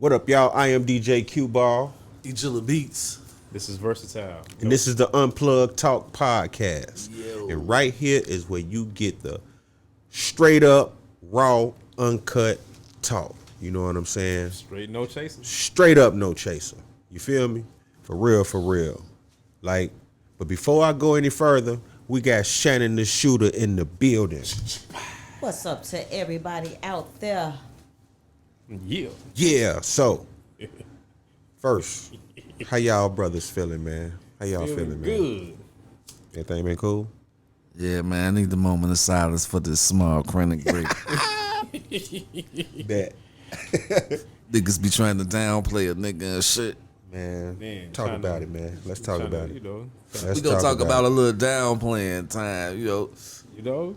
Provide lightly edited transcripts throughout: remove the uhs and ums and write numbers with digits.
What up, y'all? I am DJ Qball. Jilla beats. This is Versatile. And this is the Unplugged Talk Podcast. Yo. And right here is where you get the straight up, raw, uncut talk. You know what I'm saying? Straight no chaser. Straight up, no chaser. You feel me? For real, for real. Like, but before I go any further, we got Shannon the Shooter in the building. What's up to everybody out there? Yeah. Yeah, so first, how y'all brothers feeling, man? How y'all feeling, man? Good. Everything been cool? Yeah, man, I need the moment of silence for this small chronic break. Bet. Niggas be trying to downplay a nigga and shit. Man, talk about it, man. Let's talk about it. We gonna talk about a little downplaying time, You know?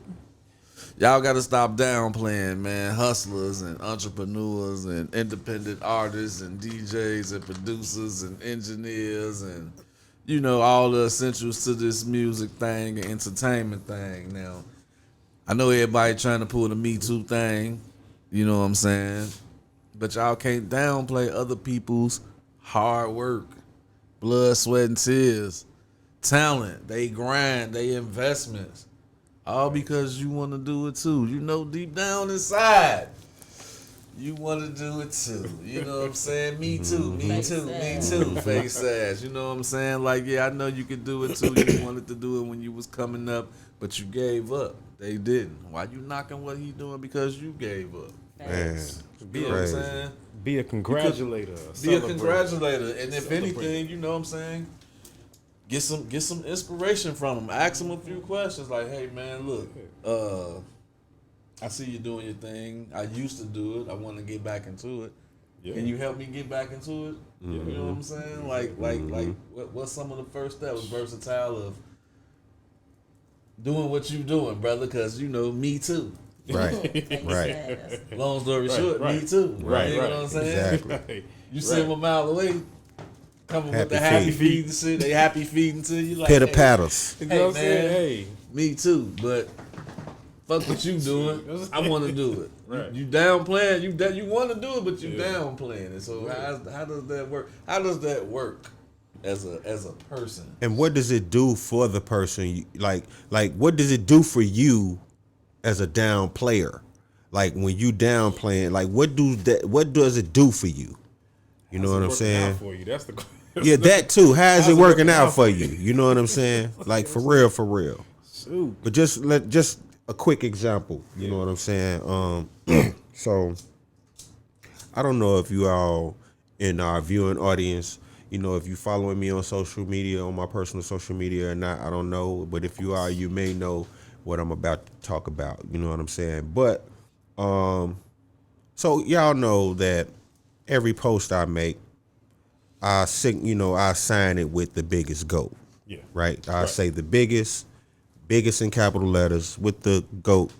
Y'all gotta stop downplaying, man. Hustlers and entrepreneurs and independent artists and DJs and producers and engineers and, all the essentials to this music thing and entertainment thing. Now, I know everybody trying to pull the Me Too thing, you know what I'm saying? But y'all can't downplay other people's hard work, blood, sweat, and tears, talent, they grind, they investments. All because you want to do it too. Deep down inside, you want to do it too. You know what I'm saying? Me too, me too, me too. Fake ass. You know what I'm saying? Like, yeah, I know you could do it too. You wanted to do it when you was coming up, but you gave up. They didn't. Why you knocking what he doing? Because you gave up. Man, Be You know what I'm saying? Be a congratulator. Be a congratulator. And if anything, you know what I'm saying? Get some inspiration from them. Ask them a few questions like, hey man, look, I see you doing your thing. I used to do it. I want to get back into it. Yeah. Can you help me get back into it? Mm-hmm. You know what I'm saying? Like what's some of the first steps? Versatile of doing what you doing, brother, because me too. Right, right. Long story short, me too. Right, you know what I'm saying? Exactly. You sit 'em a mile away, coming with the Happy happy feeding shit. They happy feeding to you. Like, Pitter patters. You know what I'm saying? Hey. Me too, but fuck what you doing. I want to do it. Right. You downplaying. You want to do it, but you downplaying it. So how does that work? How does that work as a person? And what does it do for the person? Like what does it do for you as a down player? Like when you downplaying, like what does it do for you? You know what I'm saying? For you. That's the Yeah, that too. How is it working out for you? You know what I'm saying? Like for real, for real. Shoot. But just a quick example. You know what I'm saying? So I don't know if you all in our viewing audience, if you following me on social media, on my personal social media or not, I don't know. But if you are, you may know what I'm about to talk about. You know what I'm saying? But so y'all know that every post I make, I sign it with the biggest GOAT. Yeah. Right? I say the biggest in capital letters with the GOAT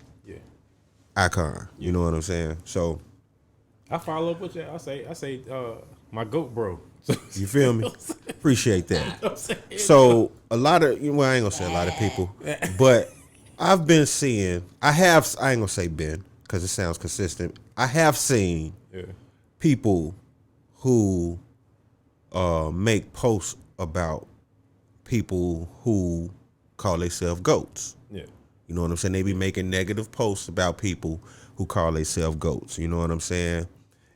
icon. You know what I'm saying? So I follow up with you. I say my GOAT bro. You feel me? Appreciate that. So a lot of, I ain't gonna say a lot of people, but I've been seeing, I ain't gonna say been, because it sounds consistent. I have seen people who make posts about people who call themselves GOATs. Yeah. You know what I'm saying? They be making negative posts about people who call themselves GOATs. You know what I'm saying?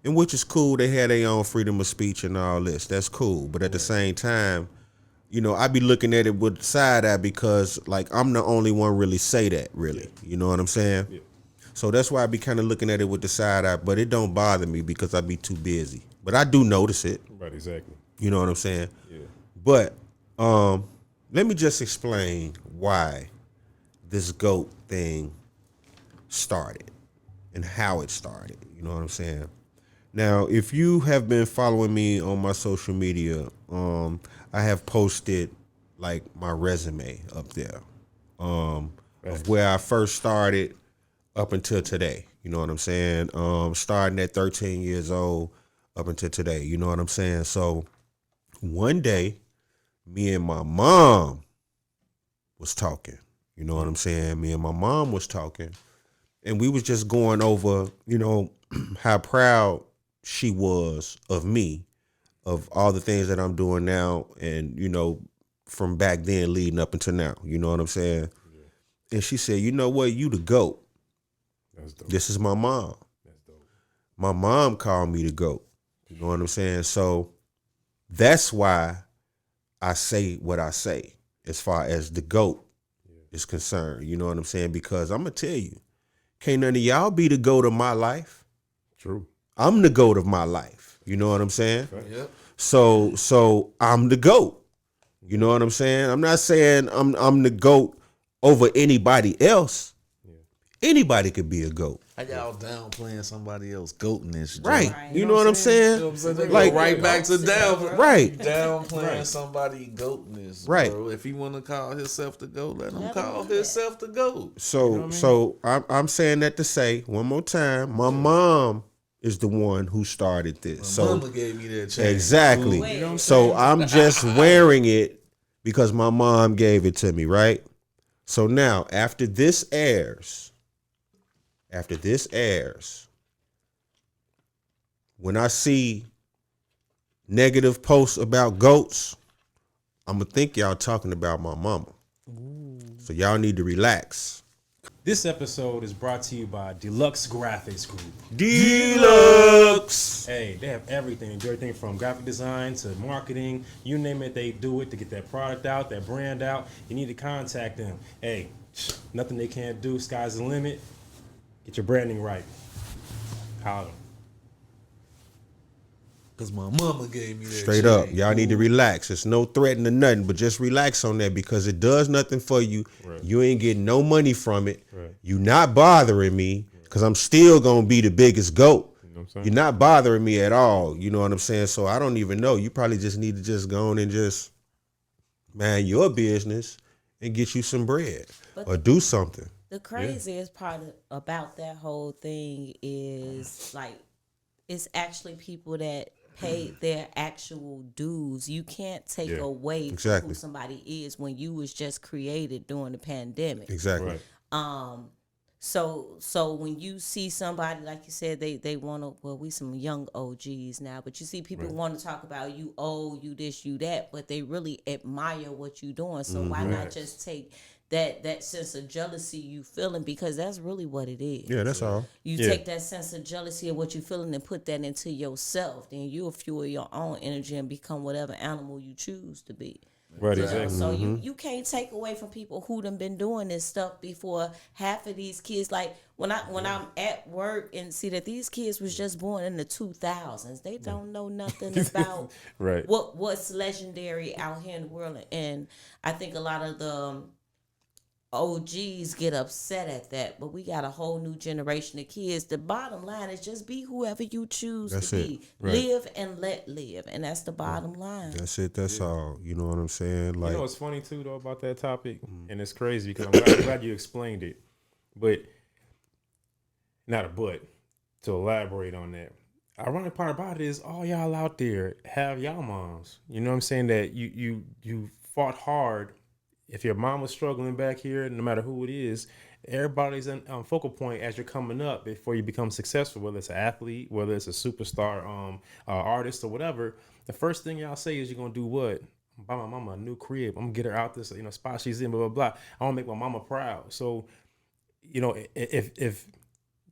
And which is cool. They had their own freedom of speech and all this. That's cool. But at the same time, I be looking at it with side eye because, like, I'm the only one really say that, really. You know what I'm saying? Yeah. So that's why I be kind of looking at it with the side eye. But it don't bother me because I be too busy. But I do notice it. Right, exactly. You know what I'm saying? Yeah. But let me just explain why this GOAT thing started and how it started. You know what I'm saying? Now, if you have been following me on my social media, I have posted like my resume up there of where I first started up until today. You know what I'm saying? Starting at 13 years old up until today. You know what I'm saying? So one day, me and my mom was talking. You know what I'm saying? Me and my mom was talking, and we was just going over, how proud she was of me, of all the things that I'm doing now, and from back then leading up until now. You know what I'm saying? Yeah. And she said, "You know what? You the GOAT." That's dope. This is my mom. That's dope. My mom called me the GOAT. You know what I'm saying? So that's why I say what I say as far as the GOAT is concerned. You know what I'm saying? Because I'm going to tell you, can't none of y'all be the GOAT of my life. True. I'm the GOAT of my life. You know what I'm saying? Yep. So I'm the GOAT. You know what I'm saying? I'm not saying I'm the GOAT over anybody else. Yeah. Anybody could be a GOAT. How y'all downplaying somebody else goating this shit? Right. You know what I'm saying? You know what I'm saying? They Like go right back to down. Right. Downplaying somebody goating this. Right. Bro. If he want to call himself the GOAT, let him call himself the GOAT. So I'm saying that to say one more time, my mom is the one who started this. My mama gave me that chance. Exactly. You know what I'm So saying? I'm just wearing it because my mom gave it to me, right? So now, after this airs, when I see negative posts about goats, I'm going to think y'all talking about my mama. Ooh. So y'all need to relax. This episode is brought to you by Deluxe Graphics Group. Deluxe! Hey, they have everything. They do everything from graphic design to marketing. You name it, they do it to get that product out, that brand out. You need to contact them. Hey, nothing they can't do. Sky's the limit. Get your branding right. Holler. Because my mama gave me that Straight up. Y'all need to relax. It's no threatening to nothing, but just relax on that because it does nothing for you. Right. You ain't getting no money from it. Right. You not bothering me because I'm still going to be the biggest GOAT. You know what I'm saying? You're not bothering me at all. You know what I'm saying? So I don't even know. You probably just need to just go on and just mind your business and get you some bread or do something. The craziest part about that whole thing is like it's actually people that paid their actual dues. You can't take away from who somebody is when you was just created during the pandemic. Exactly. Right. So when you see somebody, like you said, they want to, well, we some young OGs now, but you see people want to talk about you you this, you that, but they really admire what you doing. So why not just take that sense of jealousy you feeling, because that's really what it is. Yeah, that's all. You take that sense of jealousy of what you feeling and put that into yourself, then you'll fuel your own energy and become whatever animal you choose to be. Right, exactly. So you can't take away from people who done been doing this stuff before. Half of these kids, like when I'm at work and see that these kids was just born in the 2000s, they don't know nothing about right. what's legendary out here in the world. And I think a lot of the OGs get upset at that, but we got a whole new generation of kids. The bottom line is just be whoever you choose to be. Right. Live and let live, and that's the bottom line. That's it. That's all. You know what I'm saying? Like, you know what's funny too though about that topic, and it's crazy because I'm glad you explained it, but not a but to elaborate on that. Ironic part about it is all y'all out there have y'all moms. You know what I'm saying? That you fought hard. If your mom was struggling back here, no matter who it is, everybody's on focal point as you're coming up before you become successful, whether it's an athlete, whether it's a superstar artist or whatever. The first thing y'all say is you're going to do what? Buy my mama a new crib. I'm going to get her out this spot she's in, blah, blah, blah. I want to make my mama proud. So, if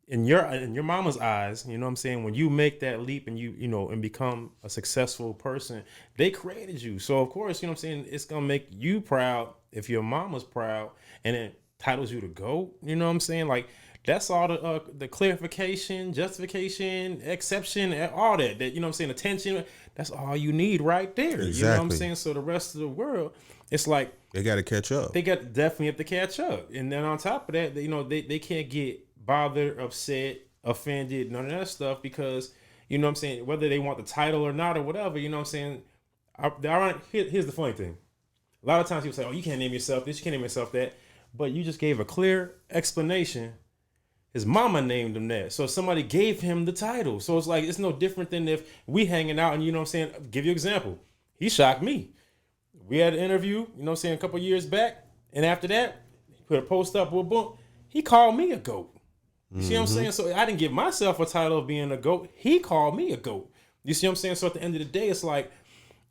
in your mama's eyes, you know what I'm saying, when you make that leap and and become a successful person, they created you. So, of course, you know what I'm saying, it's going to make you proud if your mama's proud, and it titles you to GOAT. You know what I'm saying? Like, that's all the clarification, justification, exception, all that, you know what I'm saying, attention, that's all you need right there. Exactly. You know what I'm saying? So the rest of the world, it's like they got to catch up. They definitely have to catch up. And then on top of that, they can't get bothered, upset, offended, none of that stuff, because, you know what I'm saying, whether they want the title or not or whatever, you know what I'm saying, here's the funny thing. A lot of times people say, oh, you can't name yourself this, you can't name yourself that. But you just gave a clear explanation. His mama named him that. So somebody gave him the title. So it's like, it's no different than if we hanging out and, you know what I'm saying, give you an example. He shocked me. We had an interview, you know what I'm saying, a couple of years back. And after that, he put a post up with a book. He called me a GOAT. You see what I'm saying? So I didn't give myself a title of being a GOAT. He called me a GOAT. You see what I'm saying? So at the end of the day, it's like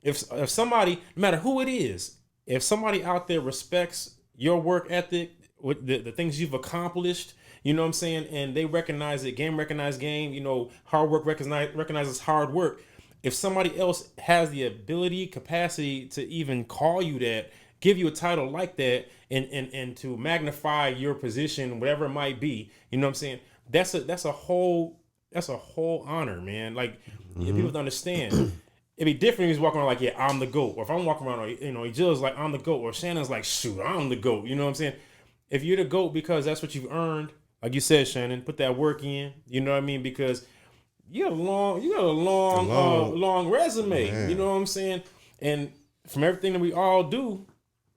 if somebody, no matter who it is, if somebody out there respects your work ethic, with the things you've accomplished, you know what I'm saying, and they recognize it, game recognize game, you know, hard work recognizes hard work. If somebody else has the ability, capacity to even call you that, give you a title like that, and to magnify your position, whatever it might be, you know what I'm saying? That's a whole honor, man. Like if people don't understand. It'd be different if he's walking around like, yeah, I'm the GOAT. Or if I'm walking around, you know, Jilla's like, I'm the GOAT. Or Shannon's like, shoot, I'm the GOAT. You know what I'm saying? If you're the GOAT because that's what you've earned, like you said, Shannon, put that work in. You know what I mean? Because you got a long resume. Man. You know what I'm saying? And from everything that we all do,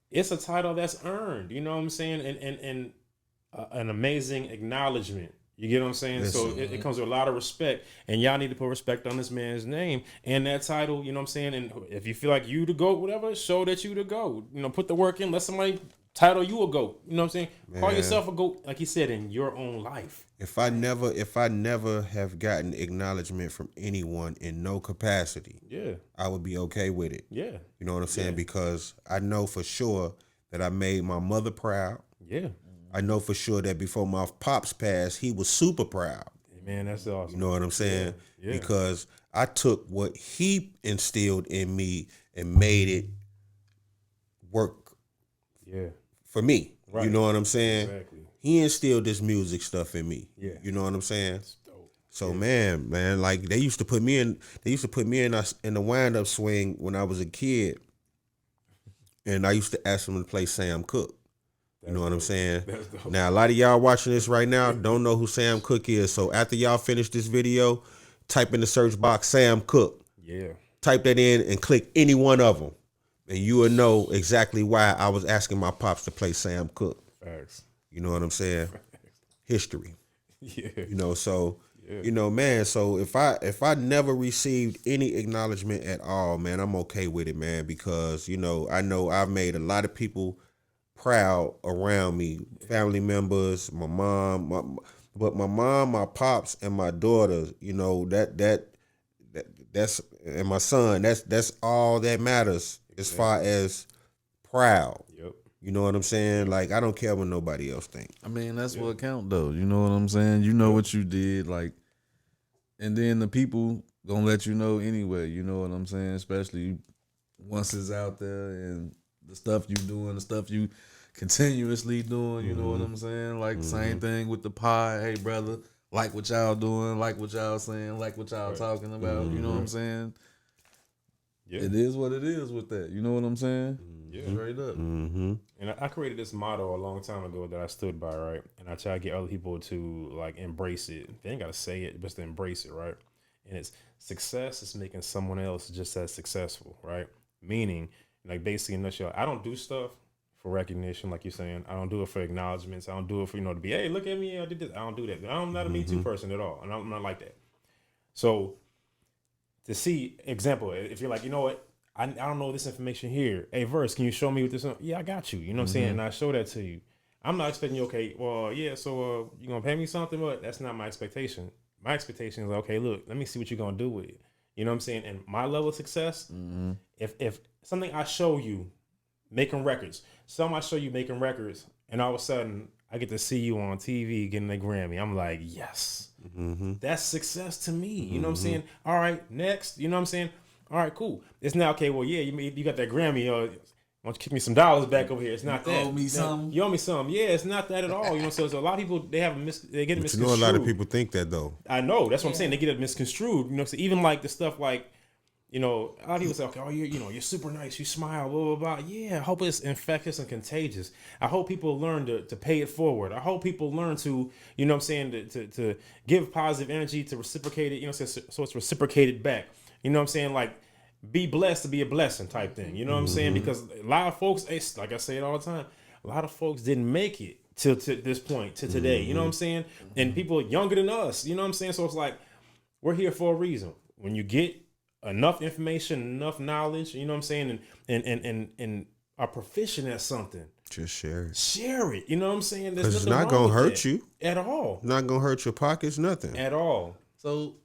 it's a title that's earned. You know what I'm saying? And an amazing acknowledgement. You get what I'm saying? Listen. So it comes with a lot of respect, and y'all need to put respect on this man's name and that title. You know what I'm saying? And if you feel like you the GOAT, whatever, show that you the GOAT. You know, put the work in. Let somebody title you a GOAT. You know what I'm saying? Call Man. yourself a GOAT, like you said, in your own life. If I never have gotten acknowledgement from anyone in no capacity, Yeah, I would be okay with it. yeah, You know what I'm saying? Yeah. Because I know for sure that I made my mother proud. yeah. I know for sure that before my pops passed, he was super proud. Man, that's awesome. You know what I'm saying? Yeah. Because I took what he instilled in me and made it work Yeah, for me. Right. You know what I'm saying? exactly. He instilled this music stuff in me. Yeah. You know what I'm saying? It's dope. So man, like they used to put me in the wind up swing when I was a kid. And I used to ask them to play Sam Cooke. You know what I'm saying? That's dope. Now, a lot of y'all watching this right now don't know who Sam Cooke is. So after y'all finish this video, type in the search box Sam Cooke. Yeah, Type that in and click any one of them. And you will know exactly why I was asking my pops to play Sam Cooke. facts. You know what I'm saying? History. Yeah, You know, so you know, man, so if I never received any acknowledgement at all, man, I'm okay with it, man, because, you know I've made a lot of people proud around me, family members, my mom, but my mom, my pops, and my daughter, you know, that's and my son, that's all that matters as far as proud. yep. You know what I'm saying? Like, I don't care what nobody else think. I mean, that's what count though. You know what I'm saying? You know what you did, like, and then the people gonna let you know anyway. You know what I'm saying? Especially once it's out there and the stuff you doing, the stuff you continuously doing. You know what I'm saying? Like same thing with the pod. Hey brother, like what y'all doing, like what y'all saying, like what y'all talking about. You know what I'm saying? Yeah. It is what it is with that. You know what I'm saying? Yeah. Straight up. Mm-hmm. And I created this motto a long time ago that I stood by, right? And I try to get other people to like embrace it. They ain't gotta say it, but to embrace it, right? And it's success is making someone else just as successful, right? Meaning, like basically in a nutshell, I don't do stuff for recognition, like you're saying. I don't do it for acknowledgments. I don't do it for, to be, hey, look at me, I did this. I don't do that. I'm not a Me Too person at all. And I'm not like that. So to see, example, if you're like, you know what? I don't know this information here. Hey, Verse, can you show me what this? Yeah, I got you. You know what I'm saying? And I show that to you. I'm not expecting you, okay, well, yeah, so you going to pay me something? But that's not my expectation. My expectation is, okay, look, let me see what you're going to do with it. You know what I'm saying? And my level of success, if something I show you making records, I show you making records, and all of a sudden I get to see you on TV getting a Grammy, I'm like, yes, that's success to me. You know what I'm saying? All right, next. You know what I'm saying? All right, cool. It's now, okay, well, yeah, you got that Grammy. Why don't you kick me some dollars back over here? It's not that. owe me something? You owe me some. Yeah, it's not that at all. You know, so a lot of people, they get it But you misconstrued. know, a lot of people think that though. I know. That's what I'm saying. They get it misconstrued. You know, so even like the stuff like, a lot of people say, okay, oh, you're super nice. You smile, blah, blah, blah. Yeah, I hope it's infectious and contagious. I hope people learn to pay it forward. I hope people learn to, you know what I'm saying, to give positive energy, to reciprocate it, so it's reciprocated back. You know what I'm saying? Like, be blessed to be a blessing type thing. You know what I'm saying? Because a lot of folks, like I say it all the time, a lot of folks didn't make it to this point, to today. You know what I'm saying? And people are younger than us. You know what I'm saying? So it's like, we're here for a reason. When you get enough information, enough knowledge, you know what I'm saying, and are proficient at something, Just share it. Share it. You know what I'm saying? There's 'Cause it's nothing not wrong gonna with hurt that. you. At all. Not gonna hurt your pockets, nothing. At all. So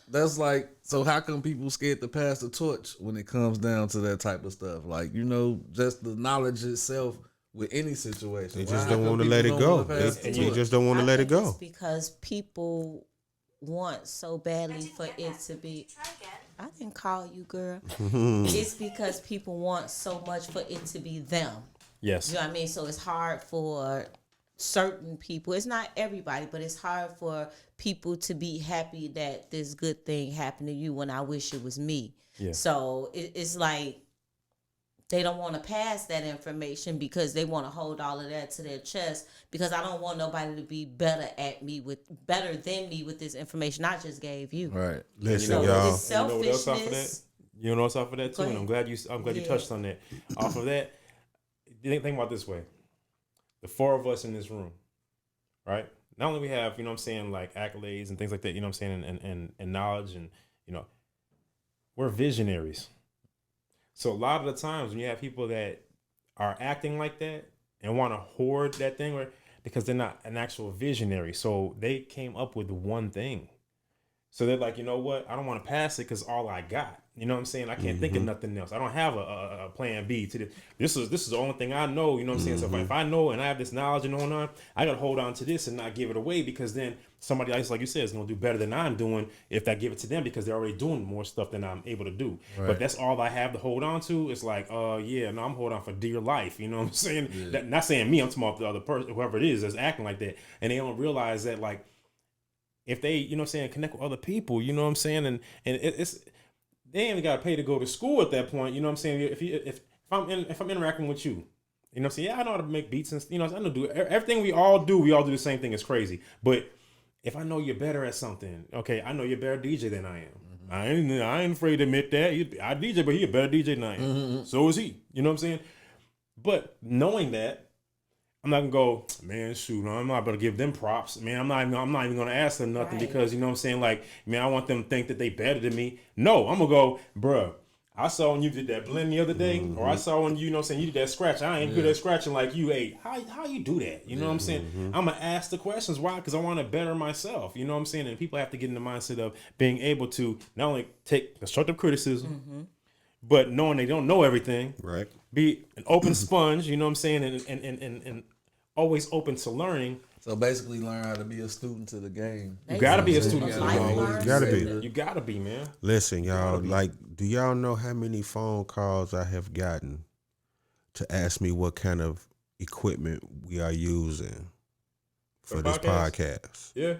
that's like, so how come people scared to pass the torch when it comes down to that type of stuff? Like, you know, just the knowledge itself with any situation. They Why- just how don't come want to people let it don't go. wanna pass the They torch? just don't want to I let it think go. it's because people want so badly for it to be. I didn't call you, girl. It's because people want so much for it to be them. Yes. You know what I mean? So it's hard for certain people. It's not everybody, but it's hard for people to be happy that this good thing happened to you when I wish it was me. Yeah. So it's like they don't want to pass that information because they want to hold all of that to their chest, because I don't want nobody to be better than me with this information I just gave you. Right. Listen, So y'all. it's You know what else off of that? selfishness. You know what's off of that too, Go and ahead. I'm glad you Yeah. touched on that. Off of that, think about it this way: the four of us in this room, right? Not only we have, you know what I'm saying, like accolades and things like that, you know what I'm saying, and knowledge, and you know, we're visionaries. So a lot of the times when you have people that are acting like that and want to hoard that thing, or because they're not an actual visionary, so they came up with one thing. So they're like, you know what? I don't want to pass it because all I got. You know what I'm saying? I can't think of nothing else. I don't have a plan B to this. This is the only thing I know. You know what I'm saying? So if I know and I have this knowledge and on, I got to hold on to this and not give it away, because then somebody else, like you said, is going to do better than I'm doing if I give it to them, because they're already doing more stuff than I'm able to do. Right. But that's all I have to hold on to. It's like, I'm holding on for dear life. You know what I'm saying? Yeah. Not saying me. I'm talking about the other person, whoever it is that's acting like that, and they don't realize that, like, if they, you know what I'm saying, connect with other people, you know what I'm saying, and it's they ain't even got to pay to go to school at that point, you know what I'm saying. If I'm interacting with you, you know what I'm saying, yeah, I know how to make beats and, you know, I know do everything we all do the same thing. It's crazy, but if I know you're better at something, okay, I know you're a better DJ than I am. I ain't afraid to admit that. I DJ, but he a better DJ than I am. So is he. You know what I'm saying? But knowing that, I'm not gonna go, man, shoot, I'm not gonna give them props, man. I'm not even gonna ask them nothing, Right. because, you know what I'm saying, like, man, I want them to think that they better than me. No, I'm gonna go, bruh, I saw when you did that blend the other day, or I saw when you know what I'm saying, you did that scratch. I ain't good at scratching like you. Hey, how you do that? You know what I'm saying? I'm gonna ask the questions. Why? Because I want to better myself. You know what I'm saying? And people have to get in the mindset of being able to not only take constructive criticism, but knowing they don't know everything. Right. Be an open sponge, you know what I'm saying, and always open to learning. So basically, learn how to be a student to the game. You gotta be a Basically, student to the life game. learner. Gotta be. You gotta be, man. Listen, y'all, like, do y'all know how many phone calls I have gotten to ask me what kind of equipment we are using for this podcast? Yeah.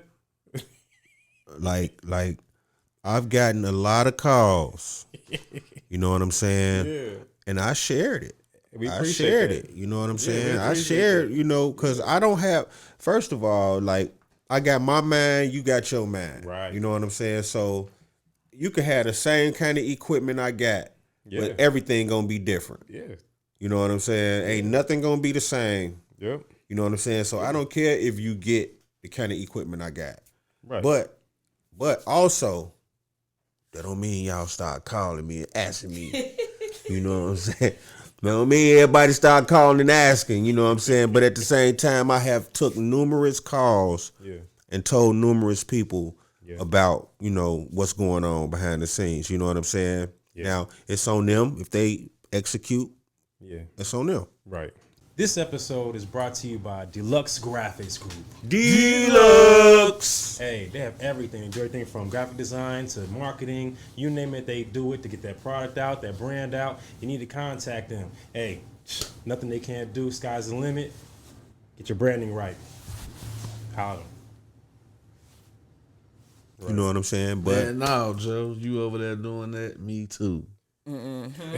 Like I've gotten a lot of calls. You know what I'm saying? Yeah. And I shared it. We I appreciate shared that. it. You know what I'm we saying? I appreciate shared, that. you know, because I don't have, first of all, like, I got my mind, you got your mind. Right. You know what I'm saying? So you could have the same kind of equipment I got, Yeah. but everything gonna be different. Yeah. You know what I'm saying? Ain't nothing gonna be the same. Yep. You know what I'm saying? So I don't care if you get the kind of equipment I got. Right. But also, that don't mean y'all start calling me and asking me. You know what I'm saying? That don't mean everybody start calling and asking, you know what I'm saying? But at the same time, I have took numerous calls Yeah. and told numerous people Yeah. about, you know, what's going on behind the scenes. You know what I'm saying? Yeah. Now, it's on them. If they execute, Yeah. it's on them. Right. This episode is brought to you by Deluxe Graphics Group. Deluxe! Hey, they have everything. They do everything from graphic design to marketing. You name it, they do it to get that product out, that brand out. You need to contact them. Hey, nothing they can't do. Sky's the limit. Get your branding right. Holler. You know what I'm saying? But Man, no, Joe, you over there doing that? Me too.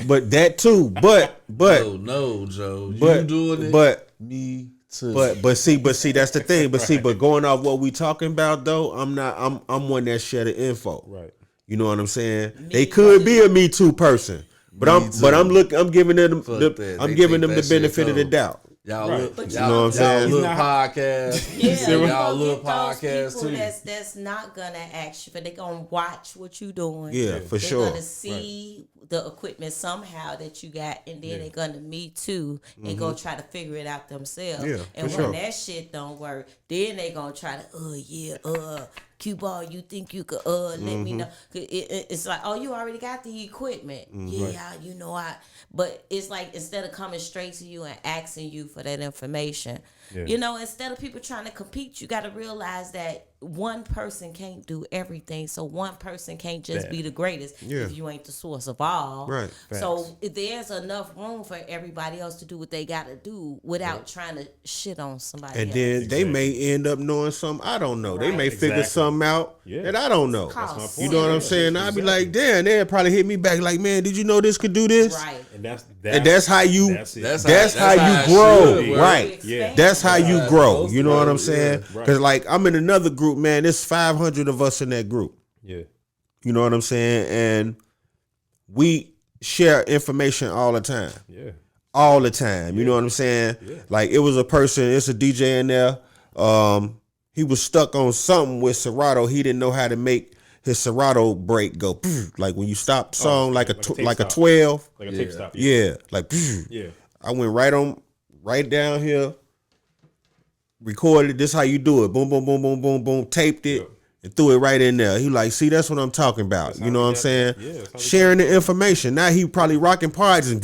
but that too. But No, Joe, you but doing it? but Me too. but see that's the thing. But see, but going off what we talking about though, I'm one that share the info. Right. You know what I'm saying? They could be a Me Too person, but Me I'm too. I'm giving them Fuck that. I'm They giving think them the that shit benefit of the cold. doubt. Y'all Right. look, But y'all, you know what I'm saying? Y'all look He's podcast. Yeah, you y'all gonna look get those podcast people too. that's not gonna ask you, but they gonna watch what you doing. Yeah, for They're sure. gonna see the equipment somehow that you got, and then Yeah. they're gonna meet too and go try to figure it out themselves. Yeah, and for when sure. that shit don't work, then they gonna try to, Qball, you think you could let me know? It's like, oh, you already got the equipment. Yeah, you know but it's like instead of coming straight to you and asking you for that information, Yeah. you know, instead of people trying to compete, you got to realize that one person can't do everything. So one person can't just be the greatest Yeah. if you ain't the source of all. Right. So there's enough room for everybody else to do what they got to do without trying to shit on somebody And else. then they may end up knowing something I don't know. They may Right. figure Exactly. something out Yeah. that I don't know. That's my You point. know what I'm saying? I'd be like, damn, they'd probably hit me back like, man, did you know this could do this? Right. And And that's how you That's it. that's how how you it grow. should work. Right. Yeah. That's how you That's grow. supposed You to know what work, I'm saying? yeah. Right. Cause like I'm in another group, man. There's 500 of us in that group. Yeah. You know what I'm saying? And we share information all the time. Yeah. All the time. You know what I'm saying? Yeah. Like it was a person, it's a DJ in there. He was stuck on something with Serato. He didn't know how to make his Serato break go like when you stop the song like a tape like a stop. 12. Like a tape stop. Yeah, like Yeah. I went right down here, recorded. This how you do it. Boom, boom, boom, boom, boom, boom. Taped it and threw it right in there. He like, see, that's what I'm talking about. You know what I'm saying? Yeah, that's how we Sharing the information. Now he probably rocking parties and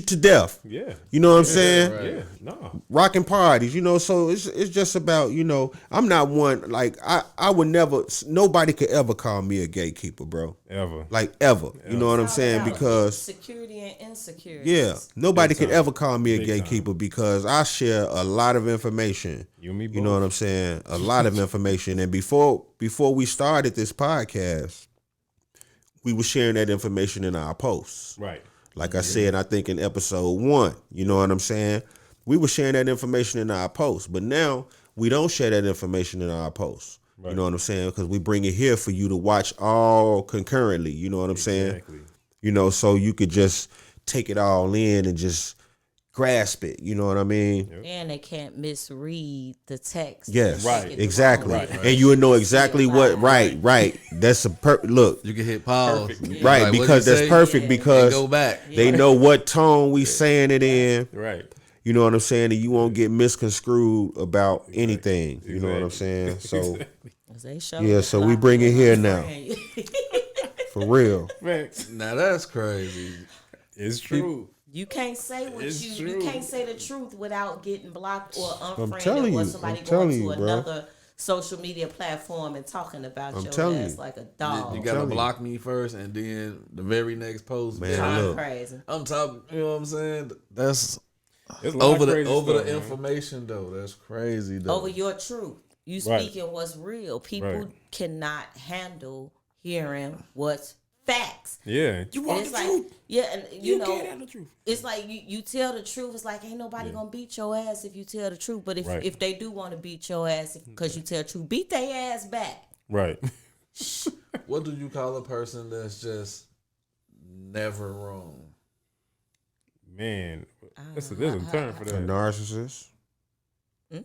to death. Yeah. You know what I'm saying? right. Yeah. No. Rocking parties, you know, so it's just about, you know, I'm not one, like, I would never, nobody could ever call me a gatekeeper, bro. Ever. Like, ever. You know what I'm It's all saying? about Because, security and insecurity. yeah, nobody Big could time. ever call me a Big gatekeeper because I share a lot of information. You and me both. You know what I'm saying? A lot of information. And before we started this podcast, we were sharing that information in our posts. Right. Like I said, I think in episode 1, you know what I'm saying? We were sharing that information in our posts, but now we don't share that information in our posts. Right. You know what I'm saying? Because we bring it here for you to watch all concurrently. You know what I'm saying? Exactly. You know, so you could just take it all in and just grasp it. You know what I mean? And they can't misread the text. Yes, Right. Take it the exactly. wrong way. And you would know exactly Yeah, what. Right. That's a look. You can hit pause. Perfect. Right, Like, what'd because he that's say? perfect Yeah. because Go back. they know what tone we saying it in. Right. You know what I'm saying? And you won't get misconstrued about anything. You know what I'm saying? So 'Cause they show yeah, the so we block bring it you here and now. friend. for real. Facts. Now that's crazy. It's true. You can't say what It's you true. can't say the truth without getting blocked or unfriended telling or you, somebody I'm going telling to you, bro. another social media platform and talking about I'm your telling ass you. like a dog. You gotta telling you. block me first, and then the very next post. Man, Kind look. of crazy. I'm talking. You know what I'm saying? That's There's a lot over of the crazy over stuff, the man. information though. That's crazy though. Over your truth. You Right. speaking what's real. People Right. cannot handle hearing what's facts. Yeah. You And want it's the like, truth. yeah, and you know, can't handle the truth. it's like you tell the truth. It's like ain't nobody gonna beat your ass if you tell the truth. But Right. if they do want to beat your ass because you tell the truth, beat their ass back. Right. What do you call a person that's just never wrong? Man. There's a term for A that. narcissist. If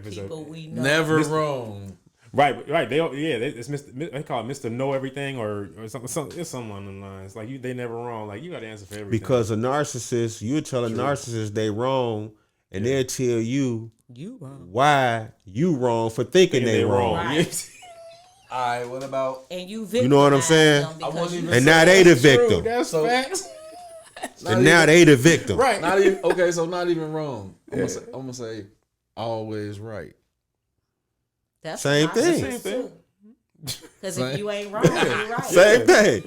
it's People we know. Never wrong. right. It's they call it Mr. Know Everything or something. It's something on the lines. Like they never wrong. Like you got to answer for everything. Because a narcissist, you tell a narcissist they wrong, and they'll tell you You wrong. why you wrong for thinking they wrong. Right. All right. What about? And you know what I'm victimize saying? them I because want you you to And now they the victim. That's So- facts. And now they the victim. Right. Not even okay. So not even wrong. I'm gonna say always right. That's Same thing. Same thing. Because if you ain't wrong, you're right. Same thing.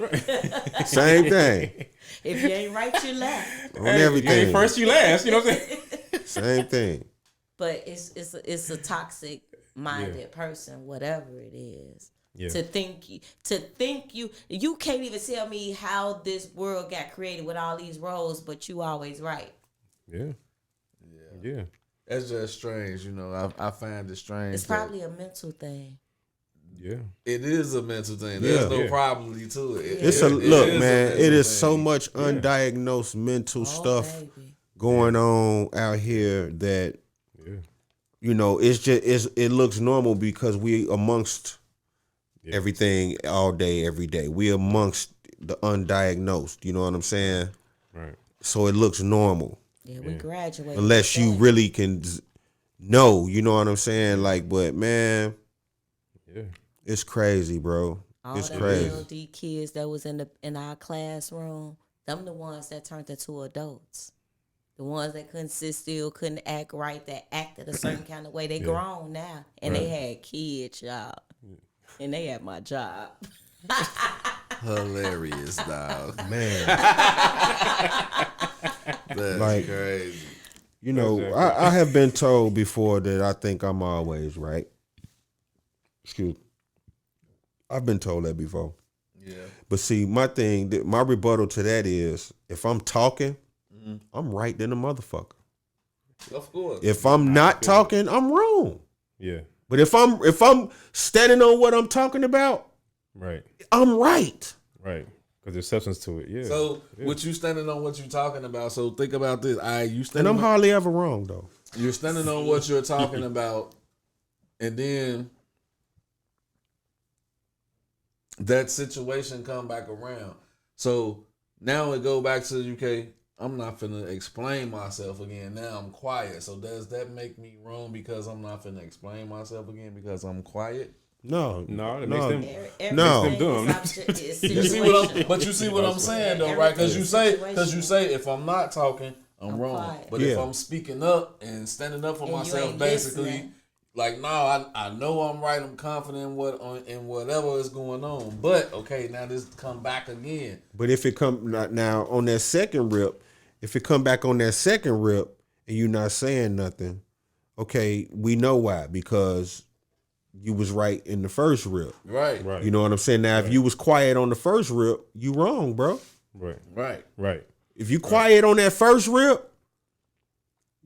Same thing. If you ain't right, you left. On everything. Hey, first you last. You know what I'm saying? Same thing. But it's a toxic minded person, whatever it is. Yeah. To think you can't even tell me how this world got created with all these roles, but you always right. Yeah. That's just strange. You know, I find it strange. It's that probably a mental thing. Yeah. it is a mental thing. There's Yeah. no Yeah. probability to it. It's It look, is a man. mental It is thing. so much undiagnosed mental Oh, stuff baby. going on out here that Yeah. you know it looks normal because we amongst everything all day, every day. We amongst the undiagnosed. You know what I'm saying? Right. So it looks normal Yeah, we graduated. unless with you that. really can know. You know what I'm saying? Like, but man, Yeah. it's crazy, bro. All It's the crazy. LD kids that was in our classroom, them the ones that turned into adults. The ones that couldn't sit still, couldn't act right, that acted a certain kind of way. They grown now. And they had kids, y'all. And they had my job. Hilarious, dog. Man, That's Like- crazy. you know, I have been told before that I think I'm always right. Excuse me. I've been told that before. Yeah. But see, my rebuttal to that is if I'm talking, I'm right than a motherfucker. Of course. If I'm not talking, I'm wrong. Yeah. But if I'm standing on what I'm talking about, Right. I'm right. Right. Because there's substance to it. Yeah. So, what you standing on what you talking about? So, think about this. You And standing I'm hardly ever wrong though. You're standing on what you're talking about, and then that situation come back around. So now it go back to UK. I'm not finna explain myself again. Now I'm quiet. So does that make me wrong because I'm not finna explain myself again because I'm quiet? No, No, that makes them. No. Everything Dumb. is You see what situational. but you see what I'm saying though, right? Because you say if I'm not talking, I'm wrong. quiet. But if Yeah. I'm speaking up and standing up for And you myself, ain't basically. listening. Like, no, I know I'm right. I'm confident in whatever is going on. But okay, now this come back again. But if it come now on that second rip, if it come back on that second rip and you not saying nothing, okay, we know why, because you was right in the first rip. Right, Right. You know what I'm saying? Now, if you was quiet on the first rip, you wrong, bro. Right. right. Right. If you quiet on that first rip,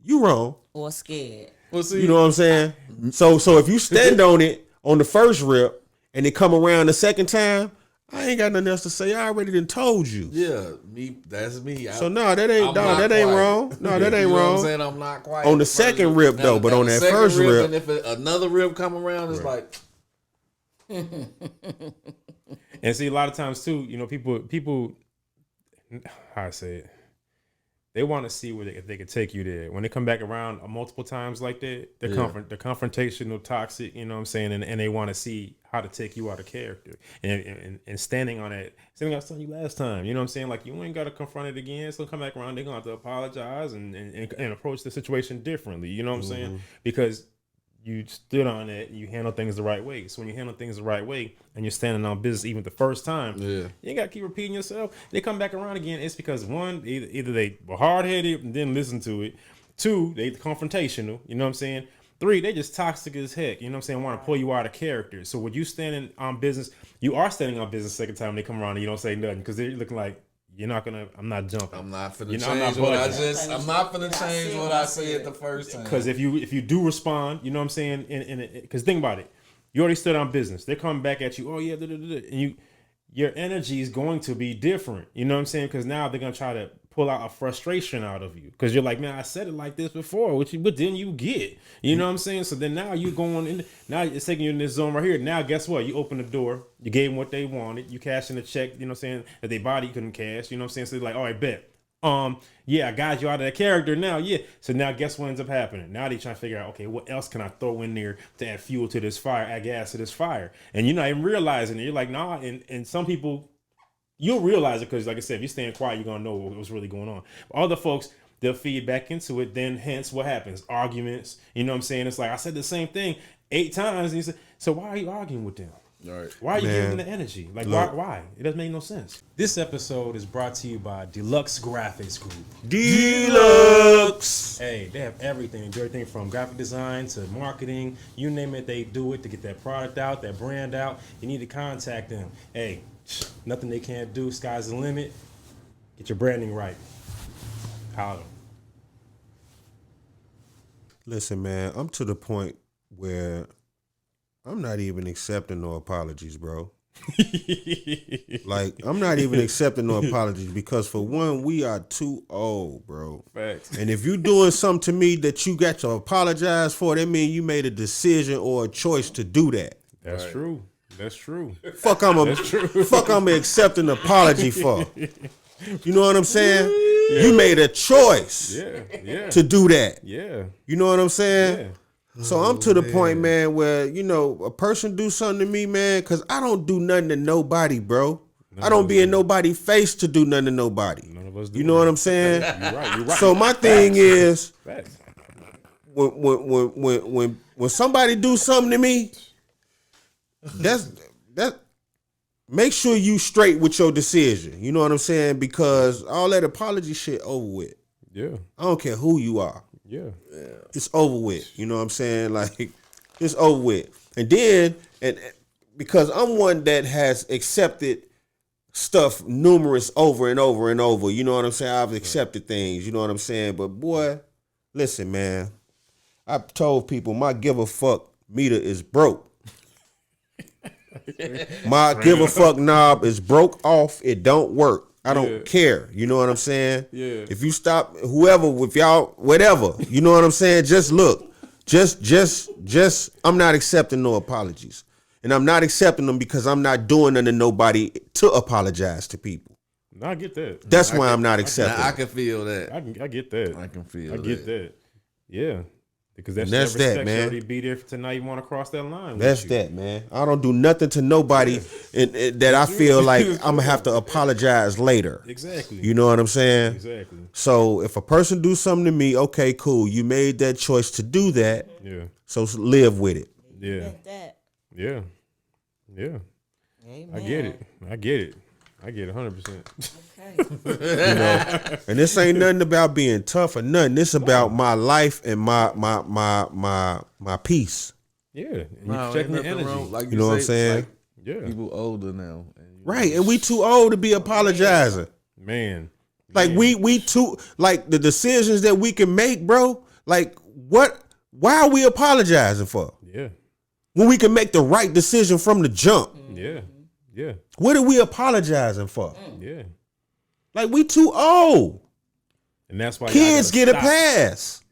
you wrong. Or scared. Well, see, You know what I'm saying? So if you stand on it on the first rip and it come around the second time, I ain't got nothing else to say. I already done told you. yeah, that's me. So no, that ain't I'm not that ain't quiet. wrong. No, that You ain't know what I'm wrong. saying? I'm not quiet. On the second rip, though, but on the that second first rip- and if another rip come around, it's like, And see, a lot of times too, you know, people, how I say it, they want to see where if they can take you there. When they come back around multiple times like that, they're confrontational, toxic. You know what I'm saying? And they want to see how to take you out of character. And standing on that, something I was telling you last time. You know what I'm saying? Like, you ain't got to confront it again. So come back around, they're gonna have to apologize and approach the situation differently. You know what I'm saying? Because you stood on it, you handle things the right way. So when you handle things the right way and you're standing on business even the first time, you ain't got to keep repeating yourself. They come back around again. It's because one, either they were hard-headed and didn't listen to it. Two, they confrontational. You know what I'm saying? Three, they just toxic as heck. You know what I'm saying? Want to pull you out of character. So when you standing on business, you are standing on business the second time they come around and you don't say nothing because they're looking like, I'm not jumping. I'm not finna You know, change I'm not what I budging. I'm not finna change what I said the first time. Because if you do respond, you know what I'm saying, because think about it, you already stood on business. They're coming back at you. Oh yeah, and your energy is going to be different. You know what I'm saying? Because now they're gonna try to pull out a frustration out of you. Because you're like, man, I said it like this before, but then you get. You know what I'm saying? So then now you're going in. Now it's taking you in this zone right here. Now guess what? You open the door. You gave them what they wanted. You cashed in the check. You know what I'm saying? That they body couldn't cash. You know what I'm saying? So they're like, all right, bet. Yeah, I got you out of that character now. Yeah. So now guess what ends up happening? Now they trying to figure out, okay, what else can I throw in there to add fuel to this fire, add gas to this fire? And you're not even realizing it. You're like, nah, and some people, you'll realize it because, like I said, if you're staying quiet, you're going to know what's really going on. Other folks, they'll feed back into it. Then hence what happens? Arguments. You know what I'm saying? It's like, I said the same thing 8 times. And you say, so why are you arguing with them? Right. Why are you Man, giving them the energy? Like, look. why? It doesn't make no sense. This episode is brought to you by Deluxe Graphics Group. Deluxe. Hey, they have everything. They do everything from graphic design to marketing. You name it, they do it to get that product out, that brand out. You need to contact them. Hey, nothing they can't do. Sky's the limit. Get your branding right. Holler. Listen, man, I'm to the point where I'm not even accepting no apologies, bro. Like, I'm not even accepting no apologies because, for one, we are too old, bro. Facts. And if you doing something to me that you got to apologize for, that means you made a decision or a choice to do that. That's true. That's true. Fuck, I'm accepting an apology for. You know what I'm saying? Yeah. You made a choice to do that. Yeah. You know what I'm saying? Yeah. So I'm to the point, man, where, you know, a person do something to me, man, because I don't do nothing to nobody, bro. I don't be in nobody's face to do nothing to nobody. None of us do. You know what I'm saying? You're right. So my thing is, Facts. when somebody do something to me, that make sure you straight with your decision. You know what I'm saying? Because all that apology shit over with. Yeah. I don't care who you are. Yeah. It's over with. You know what I'm saying? Like, it's over with. And then, and because I'm one that has accepted stuff numerous over and over and over. You know what I'm saying? I've accepted things. You know what I'm saying? But boy, listen, man. I've told people my give a fuck meter is broke. My give a fuck knob is broke off. It don't work. I don't care. You know what I'm saying? Yeah. If you stop, whoever, with y'all, whatever, you know what I'm saying? Just look. Just, I'm not accepting no apologies. And I'm not accepting them because I'm not doing nothing to nobody to apologize to people. No, I get that. That's why I'm not accepting. I can feel that. I get that. I can feel I get that. Yeah. Because that's that, man. already be there tonight. You want to cross that line. That's that, man. I don't do nothing to nobody that I feel like I'm going to have to apologize later. Exactly. You know what I'm saying? Exactly. So if a person do something to me, okay, cool. You made that choice to do that. Yeah. So live with it. Yeah. Yeah. Yeah. Amen. I get it. I get it 100%. Okay. You know, and this ain't nothing about being tough or nothing. This about my life and my peace. Yeah. And No, you checking ain't the nothing energy. wrong. Like You know what I'm saying? Like, Yeah. people older now. Right, and we too old to be apologizing. Man. Like we too, like, the decisions that we can make, bro. Like, what? Why are we apologizing for? Yeah. When we can make the right decision from the jump. Yeah. Yeah. What are we apologizing for? Yeah. Like, we too old. And that's why Kids get a stop. pass.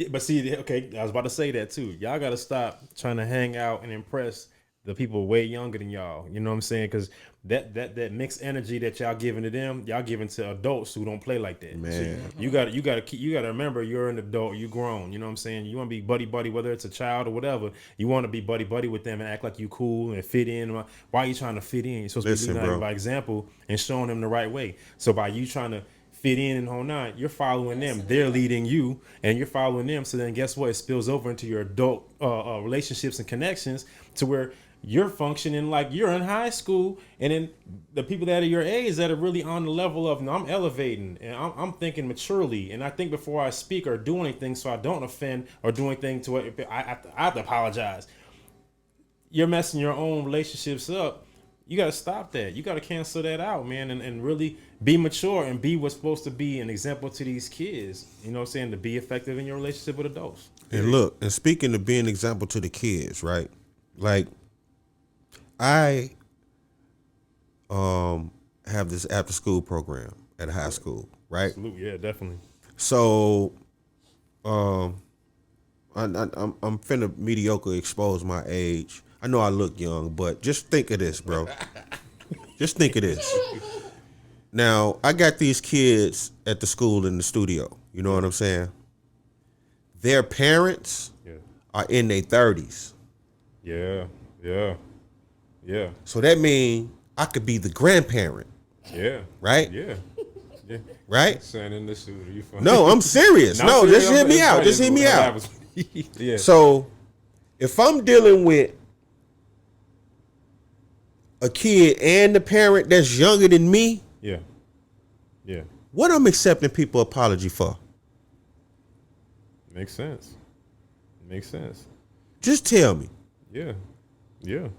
But see, okay, I was about to say that too. Y'all got to stop trying to hang out and impress the people way younger than y'all. You know what I'm saying? Because that mixed energy that y'all giving to them, y'all giving to adults who don't play like that. Man. So you got to remember you're an adult, you grown. You know what I'm saying? You want to be buddy whether it's a child or whatever. You want to be buddy with them and act like you cool and fit in. Why are you trying to fit in? You're supposed to be leading by example and showing them the right way. So by you trying to fit in and whole nine, you're following them. They're leading you, and you're following them. So then, guess what? It spills over into your adult relationships and connections, to where you're functioning like you're in high school, and then the people that are your age that are really on the level of, no, I'm elevating and I'm thinking maturely, and I think before I speak or do anything, so I don't offend or do anything to it. I have to apologize. You're messing your own relationships up. You got to stop that. You got to cancel that out, man, and really be mature and be what's supposed to be an example to these kids. You know what I'm saying? To be effective in your relationship with adults. And look, and speaking of being an example to the kids, right? Like, I have this after school program at a high school, right? Absolutely, yeah, definitely. So I'm finna mediocre expose my age. I know I look young, but just think of this, bro. Just think of this. Now, I got these kids at the school in the studio. You know what I'm saying? Their parents are in their 30s. Yeah. So that means I could be the grandparent. Yeah. Right? Yeah. Right? Son in the suit. You funny. No, I'm serious. No, just hear me out. Just hear me out. Yeah. So if I'm dealing with a kid and the parent that's younger than me, Yeah. what I'm accepting people apology for? Makes sense. Just tell me. Yeah. You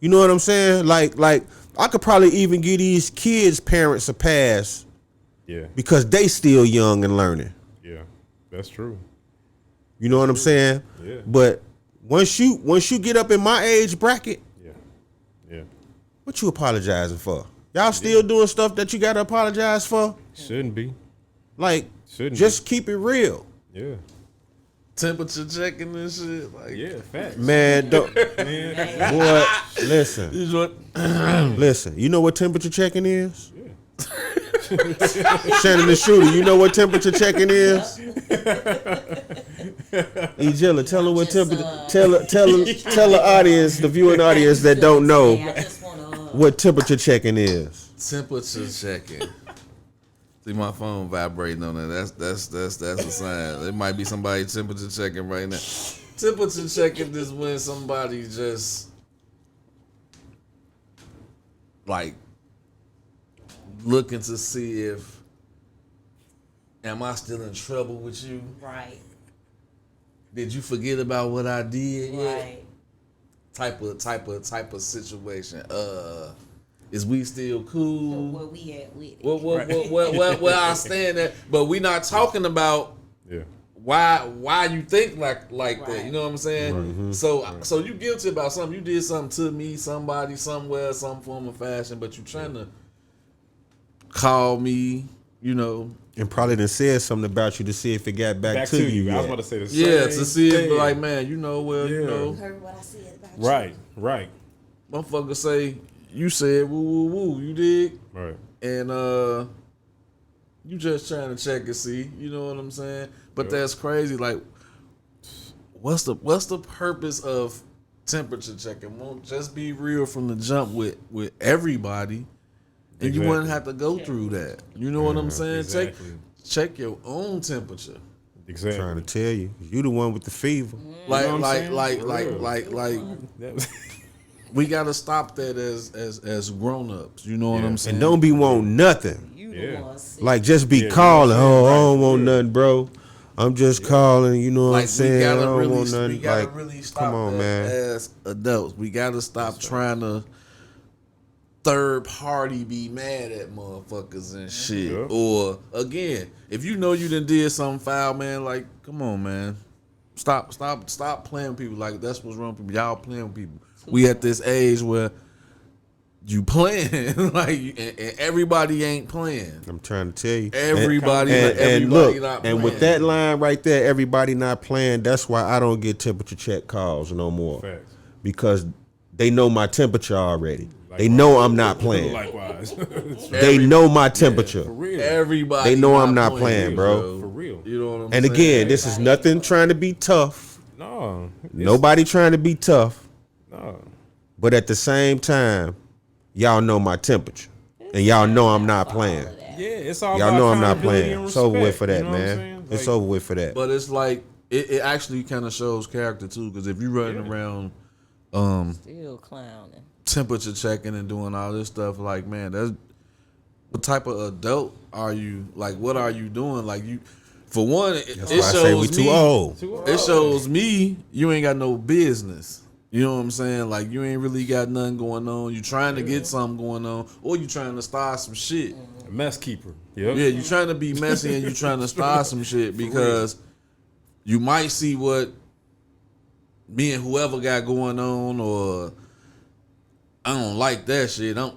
know what I'm saying? Like I could probably even give these kids' parents a pass. Yeah. Because they still young and learning. Yeah. That's true. You know what I'm saying? Yeah. But once you get up in my age bracket, What you apologizing for? Y'all still doing stuff that you gotta apologize for? Shouldn't be. Like, Shouldn't just keep it real. Yeah. Temperature checking and shit. Like, Yeah, facts. Man, don't. Man. Boy, listen. you know what? Listen. You know what temperature checking is? Shannon the Shooter, you know what temperature checking is? Jilla, tell her what temperature. Tell the audience, the viewing audience that don't know what temperature checking is. Temperature checking. See my phone vibrating on that. That's a sign. It might be somebody temperature checking right now. Temperature checking is when somebody just like looking to see if am I still in trouble with you? Right. Did you forget about what I did yet? Right. Type of situation. Is we still cool? Where we at with it? Where I stand at? But we not talking about why you think like that. You know what I'm saying? Mm-hmm. So you guilty about something. You did something to me, somebody, somewhere, some form of fashion, but you trying to call me, you know. And probably done said something about you to see if it got back to you. I was yet. about to say the same. Yeah, to see it thing. like, man, you know, well, you Yeah. know. You heard what I said about you. Right, right, Motherfucker say, you said woo woo woo, you dig? right. And you just trying to check and see, you know what I'm saying? But that's crazy. Like, what's the purpose of temperature checking? Won't just be real from the jump with everybody, and you wouldn't have to go through that. You know what I'm saying? Exactly. Check your own temperature. I'm trying to tell you, you the one with the fever. Like, know what I'm saying? like, For like, real. like, That was- we gotta stop that as grown ups. You know what I'm saying? And don't be wanting nothing. You Yeah. the one sick. Like, just be Yeah, calling. you know what I'm Oh, I saying? don't Right, want yeah. nothing, bro. I'm just calling. You know what I'm Like, we saying? I gotta don't really, want nothing. we gotta Like, really stop come on, that man. as adults. We gotta stop trying to third party be mad at motherfuckers and shit. Yeah. Or again, if you know you done did something foul, man, like, come on, man. Stop playing with people. Like, that's what's wrong with people. Y'all playing with people. We at this age where you playing, like, and everybody ain't playing. I'm trying to tell you. Everybody, and everybody look, not playing. and with that line right there, everybody not playing. That's why I don't get temperature check calls no more. Facts. Because they know my temperature already. They know I'm not playing. Likewise. They know my temperature. For real. Everybody, They know I'm not playing, bro. yo. For real. You know what I'm And saying? again, this is nothing trying to be tough. No. Nobody trying to be tough. No. But at the same time, y'all know my temperature. And y'all know I'm not playing. Yeah, it's all Y'all about know I'm not accountability playing. and It's over with respect, for that, you know what I'm man. saying? It's Like, over with for that. But it's like it actually kind of shows character too, because if you running around Still clowning. temperature checking and doing all this stuff, like, man, that's what type of adult are you? Like, what are you doing? Like, you, for one, it That's why I say we shows too me. old. It shows me you ain't got no business. You know what I'm saying? Like, you ain't really got nothing going on. You trying to get something going on, or you trying to start some shit. A mess keeper. Yep. Yeah, you trying to be messy and you trying to start some shit because you might see what me and whoever got going on, or I don't like that shit. I'm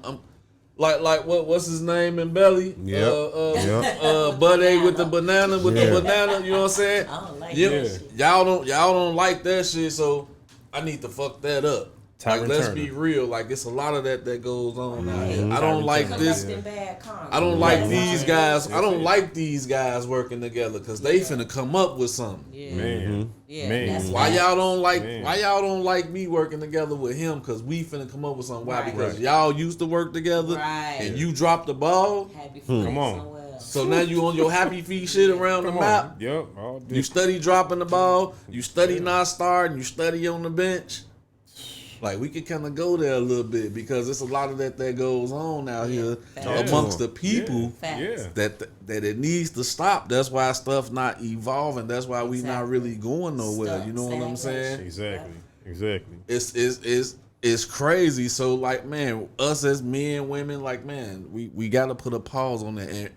like what's his name in Belly? Yep. Buddy with the banana Yeah. the banana. You know what I'm saying? I don't like Yeah. that shit. Y'all don't like that shit, so I need to fuck that up. Tyron Like, let's Turner. be real. Like, it's a lot of that goes on out here. Mm-hmm. I don't like this. Collecting bad karma. I don't like That's these all. guys. I don't like these guys working together because they finna come up with something. Yeah. Man. Yeah, Man. that's Why y'all don't like? Man. Why y'all don't like me working together with him? Because we finna come up with something. Why? Right. Because Right. y'all used to work together, Right. and you dropped the ball. Happy feet Come on. somewhere else. So now you on your happy feet shit around the Come map. on. Yep. All You this. study dropping the ball. You study not starting. You study on the bench. Like, we could kind of go there a little bit because it's a lot of that goes on out here Facts. amongst the people. Facts. Yeah. That it needs to stop. That's why stuff not evolving. That's why we not Exactly. really going nowhere. Stuck, You know what I'm saying? Exactly. Exactly. It's crazy. So, like, man, us as men, women, like, man, we got to put a pause on that. And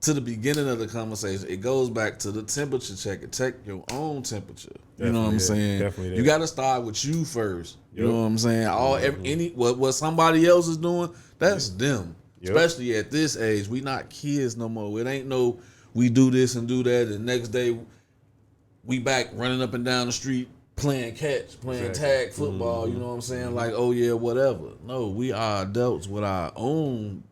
to the beginning of the conversation, it goes back to the temperature check. Check your own temperature. You know what I'm saying? Definitely You got to start with you first. You Yep. know what I'm saying? What somebody else is doing, that's them. Yep. Especially at this age, we not kids no more. It ain't no we do this and do that, and next day we back running up and down the street playing catch, playing tag football. You know what I'm saying? Like, oh yeah, whatever. No, we are adults with our own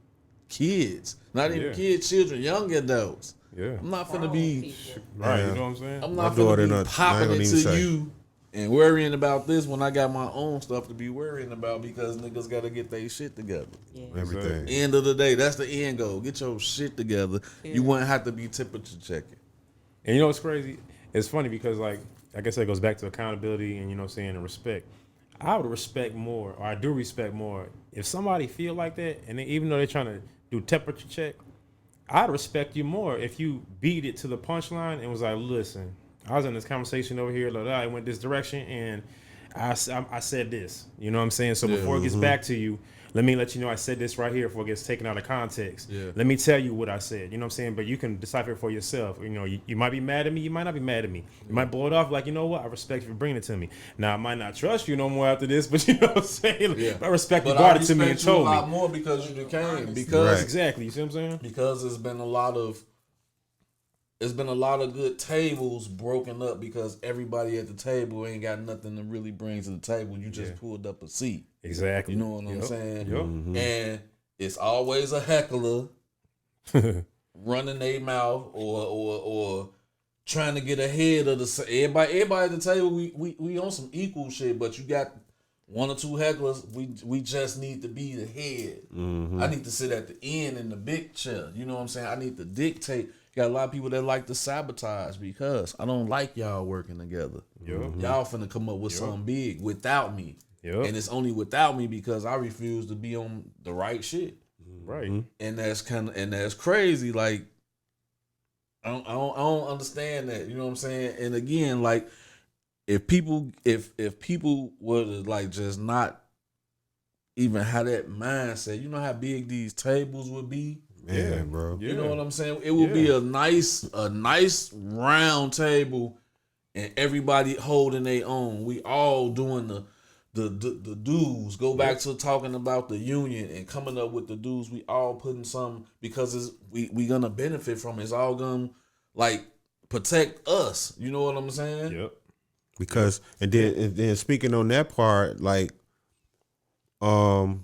kids. Not even kids, children, young adults. Yeah. I'm not finna be Right, you know what I'm saying? I'm My not daughter finna not- be I popping ain't gonna into even say. you and worrying about this when I got my own stuff to be worrying about because niggas gotta get their shit together. Everything. End of the day, that's the end goal. Get your shit together. You wouldn't have to be temperature checking. And you know what's crazy? It's funny because, like I said, it goes back to accountability and, you know what I'm saying, and respect. I would respect more, or I do respect more, if somebody feel like that, and even though they're trying to do temperature check, I'd respect you more if you beat it to the punchline and was like, listen, I was in this conversation over here, I went this direction, and I said this. You know what I'm saying? So before it gets back to you, let me let you know I said this right here before it gets taken out of context. Yeah. Let me tell you what I said. You know what I'm saying? But you can decipher it for yourself. You know, you might be mad at me. You might not be mad at me. You might blow it off like, you know what? I respect you for bringing it to me. Now, I might not trust you no more after this, but you know what I'm saying? I respect you brought it to me and told me. a lot more because you became. Right. Because Exactly. You see what I'm saying? because there's been a lot of good tables broken up because everybody at the table ain't got nothing to really bring to the table. You just pulled up a seat. Exactly. You know what I'm saying? Yep. And it's always a heckler running their mouth or trying to get ahead of everybody at the table. We on some equal shit, but you got one or two hecklers. We just need to be the head. I need to sit at the end in the big chair. You know what I'm saying? I need to dictate. You got a lot of people that like to sabotage because I don't like y'all working together. Y'all finna come up with something big without me. And it's only without me because I refuse to be on the right shit. Right. And that's crazy. Like I don't understand that. You know what I'm saying? And again, like if people were to like just not even have that mindset, you know how big these tables would be? Yeah, bro. Yeah. You know what I'm saying? It would be a nice round table and everybody holding their own. We all doing the dues. Go back to talking about the union and coming up with the dues. We all putting some because we gonna benefit from it. It's all gonna like protect us. You know what I'm saying? Yep. Because and then speaking on that part, like the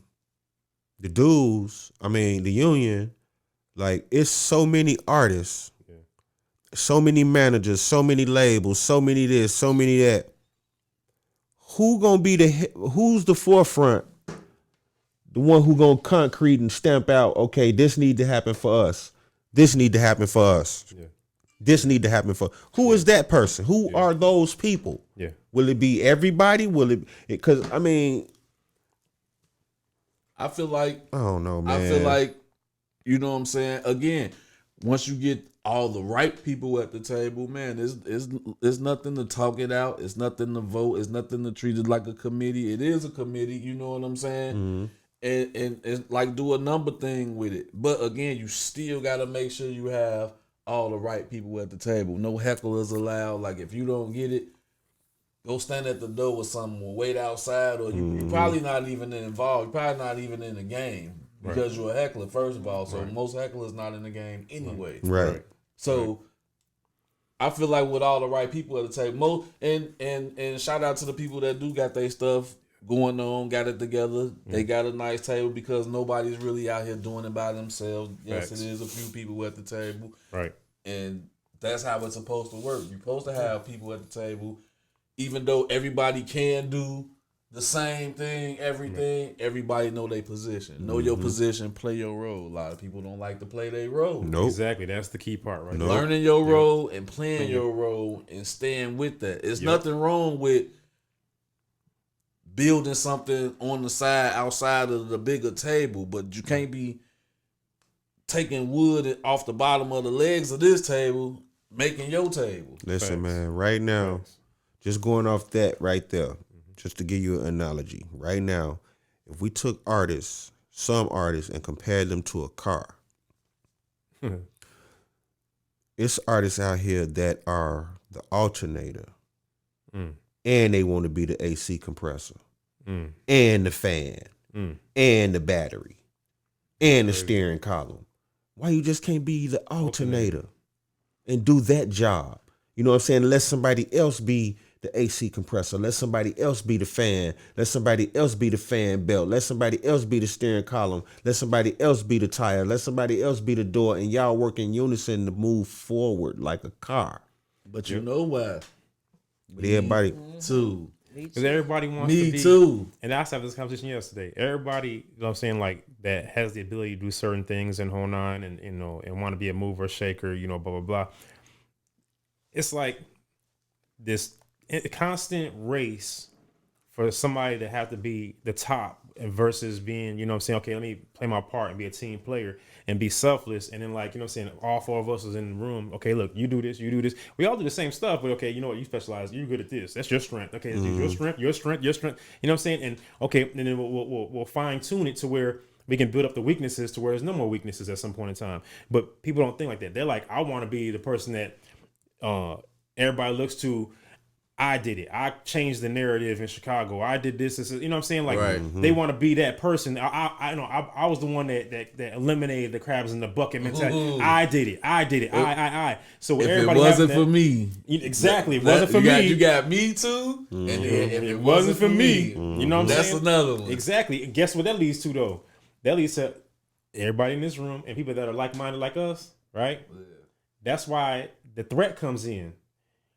dues, I mean the union, like it's so many artists, so many managers, so many labels, so many this, so many that. Who's the forefront? The one who gonna concrete and stamp out, okay, this need to happen for us. This need to happen for us. Yeah. This need to happen for who is that person? Who are those people? Yeah. Will it be everybody? Will it? Because I mean, I feel like I don't know, man. I feel like, you know what I'm saying? Again, once you get all the right people at the table, man, it's nothing to talk it out. It's nothing to vote. It's nothing to treat it like a committee. It is a committee, you know what I'm saying? And like do a number thing with it. But again, you still got to make sure you have all the right people at the table. No hecklers allowed. Like if you don't get it, go stand at the door with someone, or wait outside, or you probably not even involved. You're probably not even in the game because you're a heckler, first of all. So most hecklers not in the game anyway. Right. So I feel like with all the right people at the table, and shout out to the people that do got their stuff going on, got it together. They got a nice table because nobody's really out here doing it by themselves. Yes, Facts. it is a few people at the table. Right. And that's how it's supposed to work. You're supposed to have people at the table, even though everybody can do the same thing, everything, everybody know their position. Know your position, play your role. A lot of people don't like to play their role. Nope. Exactly. That's the key part right there. Learning your role and playing your role and staying with that. It's nothing wrong with building something on the side outside of the bigger table, but you can't be taking wood off the bottom of the legs of this table, making your table. Listen, Facts. man, right now, just going off that right there, just to give you an analogy, right now, if we took some artists, and compared them to a car, it's artists out here that are the alternator, and they want to be the AC compressor, and the fan, and the battery, and the steering column. Why you just can't be the alternator and do that job? You know what I'm saying? Let somebody else be the AC compressor. Let somebody else be the fan. Let somebody else be the fan belt. Let somebody else be the steering column. Let somebody else be the tire. Let somebody else be the door. And y'all work in unison to move forward like a car. But you know what? But everybody Too. Because everybody wants Me to be. too. And I was having this conversation yesterday. Everybody, you know what I'm saying, like that has the ability to do certain things and hold on and, you know, and want to be a mover, shaker, you know, blah, blah, blah. It's like this constant race for somebody to have to be the top versus being, you know what I'm saying, okay, let me play my part and be a team player and be selfless. And then, like, you know what I'm saying, all four of us is in the room. Okay, look, you do this, you do this. We all do the same stuff, but okay, you know what, you specialize, you're good at this. That's your strength. Okay, this is your strength, your strength, your strength. You know what I'm saying? And okay, and then we'll fine tune it to where we can build up the weaknesses to where there's no more weaknesses at some point in time. But people don't think like that. They're like, I want to be the person that everybody looks to. I did it. I changed the narrative in Chicago. I did this. You know what I'm saying? Like they want to be that person. I was the one that eliminated the crabs in the bucket mentality. I did it. I did it. I. So If everybody it wasn't that, for me, exactly. It wasn't for me. You got me too. And then if it wasn't for me. You know what I'm that's saying? another one. Exactly. And guess what that leads to though? That leads to everybody in this room and people that are like-minded like us, right? Yeah. That's why the threat comes in.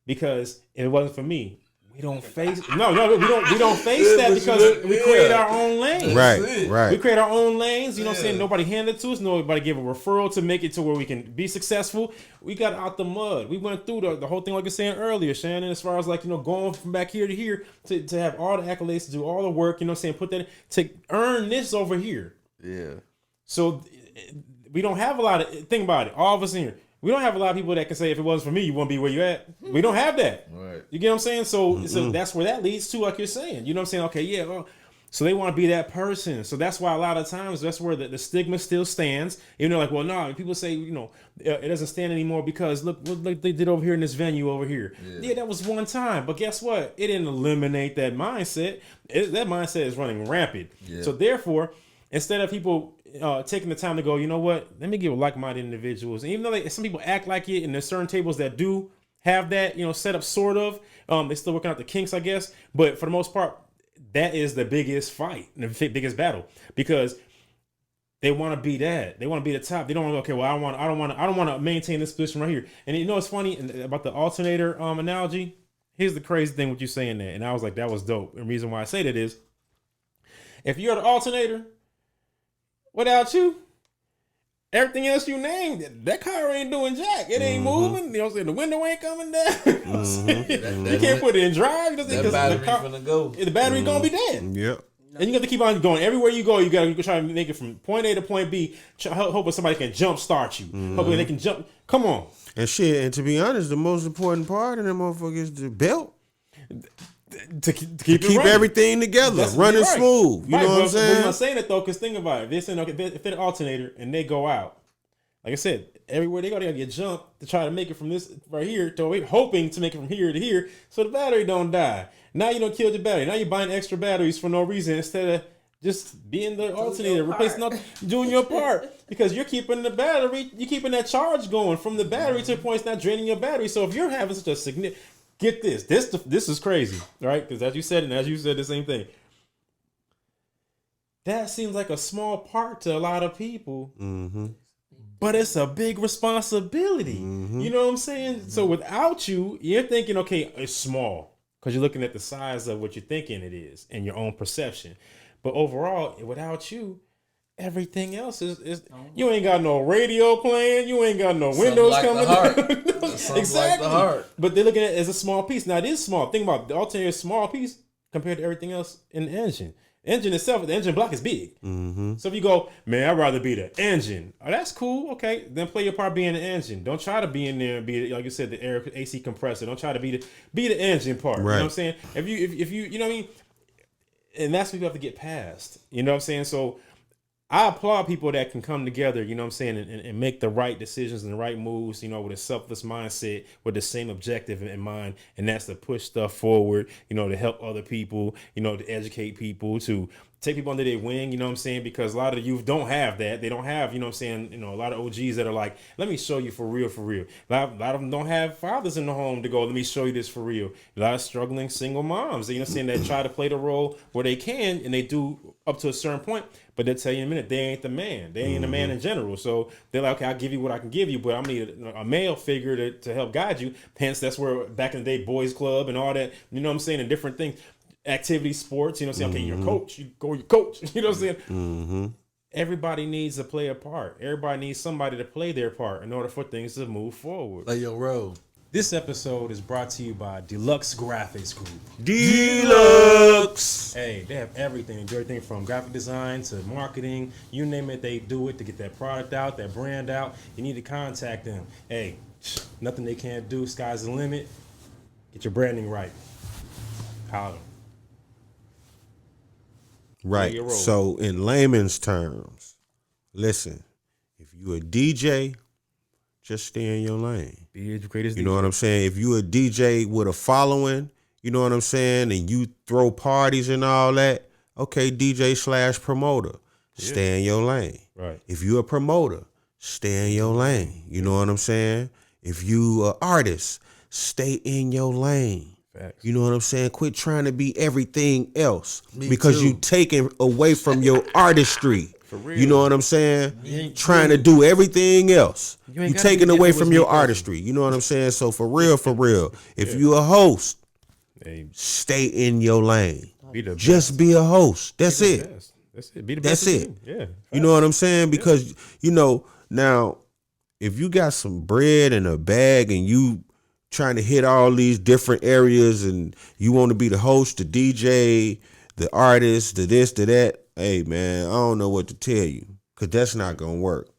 Because if it wasn't for me, we don't face we don't face that because we create our own lanes. right. We create our own lanes. You know what I'm saying? Nobody handed it to us. Nobody gave a referral to make it to where we can be successful. We got out the mud. We went through the whole thing like I was saying earlier, Shannon, as far as like, you know, going from back here to here to have all the accolades, to do all the work, you know what I'm saying? Put that to earn this over here. Yeah. So we don't have a lot of, think about it, all of us in here. We don't have a lot of people that can say, if it wasn't for me, you wouldn't be where you at. We don't have that. Right. You get what I'm saying? So that's where that leads to, like you're saying. You know what I'm saying? Okay, yeah. Well, so they want to be that person. So that's why a lot of times that's where the stigma still stands. You know, like, well, no, people say, you know, it doesn't stand anymore because look they did over here in this venue over here. Yeah, that was one time. But guess what? It didn't eliminate that mindset. That mindset is running rampant. Yeah. So therefore, instead of people taking the time to go, you know what? Let me give like-minded individuals. And even though some people act like it, and there's certain tables that do have that, you know, set up sort of. They're still working out the kinks, I guess. But for the most part, that is the biggest fight, the biggest battle, because they want to be that. They want to be the top. They don't want to. Okay, well, I don't want to maintain this position right here. And you know, it's funny about the alternator analogy. Here's the crazy thing with you saying that, and I was like, that was dope. And the reason why I say that is, if you're the alternator. Without you, everything else you named, that car ain't doing jack. It ain't moving. You know what I'm saying? The window ain't coming down. You know what I'm saying? You can't put it in drive. You know what I'm saying? That battery gonna go. The battery gonna be dead. Yep. And you got to keep on going. Everywhere you go, you got to try to make it from point A to point B. Hoping somebody can jump start you. Hoping they can jump. Come on. And shit, and to be honest, the most important part of that motherfucker is the belt. To keep everything together, running right. smooth. You know what I'm saying? I'm not saying it though, because think about it. They're saying, okay, if they're an alternator and they go out, like I said, everywhere they go, they gotta get jumped to try to make it from this right here to hoping to make it from here to here, so the battery don't die. Now you don't kill the battery. Now you're buying extra batteries for no reason instead of just being the alternator, replacing up, doing your part, because you're keeping the battery, you're keeping that charge going from the battery to the point it's not draining your battery. So if you're having such a significant get this is crazy, right? Because as you said the same thing. That seems like a small part to a lot of people, but it's a big responsibility. You know what I'm saying? So without you, you're thinking, okay, it's small because you're looking at the size of what you're thinking it is and your own perception. But overall, without you, everything else is you ain't got no radio playing, you ain't got no windows like coming down. Exactly. Like but they're looking at it as a small piece. Now it is small. Think about it. The alternator is a small piece compared to everything else in the engine. Engine itself, the engine block is big. So if you go, man, I'd rather be the engine. Oh, that's cool. Okay, then play your part being the engine. Don't try to be in there and be, like you said, the air AC compressor. Don't try to be the engine part. Right. You know what I'm saying? If you you know what I mean? And that's what you have to get past. You know what I'm saying? So I applaud people that can come together, you know what I'm saying, and make the right decisions and the right moves, you know, with a selfless mindset, with the same objective in mind. And that's to push stuff forward, you know, to help other people, you know, to educate people, to take people under their wing, you know what I'm saying? Because a lot of the youth don't have that. They don't have, you know what I'm saying, you know, a lot of OGs that are like, let me show you for real, for real. A lot of them don't have fathers in the home to go, let me show you this for real. A lot of struggling single moms, you know what I'm saying, that try to play the role where they can, and they do up to a certain point, but they'll tell you in a minute, they ain't the man. They ain't the man in general. So they're like, okay, I'll give you what I can give you, but I need a male figure to help guide you. Hence, that's where back in the day, boys club and all that, you know what I'm saying, and different things. Activity, sports, you know what I'm saying? Okay, you're a coach. You go, your coach. You know what I'm saying? Everybody needs to play a part. Everybody needs somebody to play their part in order for things to move forward. Play your role. This episode is brought to you by Deluxe Graphics Group. Deluxe. Hey, they have everything. Do everything from graphic design to marketing. You name it, they do it to get that product out, that brand out. You need to contact them. Hey, nothing they can't do. Sky's the limit. Get your branding right. Holler. Right. your role. So in layman's terms, listen, if you a DJ, just stay in your lane. Be the greatest. You know what I'm saying? If you a DJ with a following, you know what I'm saying, and you throw parties and all that, okay, DJ/promoter, stay in your lane. Right. If you a promoter, stay in your lane. You know what I'm saying? If you a artist, stay in your lane. Facts. You know what I'm saying? Quit trying to be everything else Me because too. you taking away from your artistry. For real. You know what I'm saying? ain't- Trying to do everything else. You You ain't gotta taking be away different from with your me, person. artistry. You know what I'm saying? So for real, if you a host, Hey, stay in your lane. be the Just be a host. That's best. it. That's it. Be the That's best. it. of you. Yeah. You know what I'm saying? Because, you know, now, if you got some bread in a bag and you trying to hit all these different areas and you want to be the host, the DJ, the artist, the this, the that, hey, man, I don't know what to tell you because that's not going to work.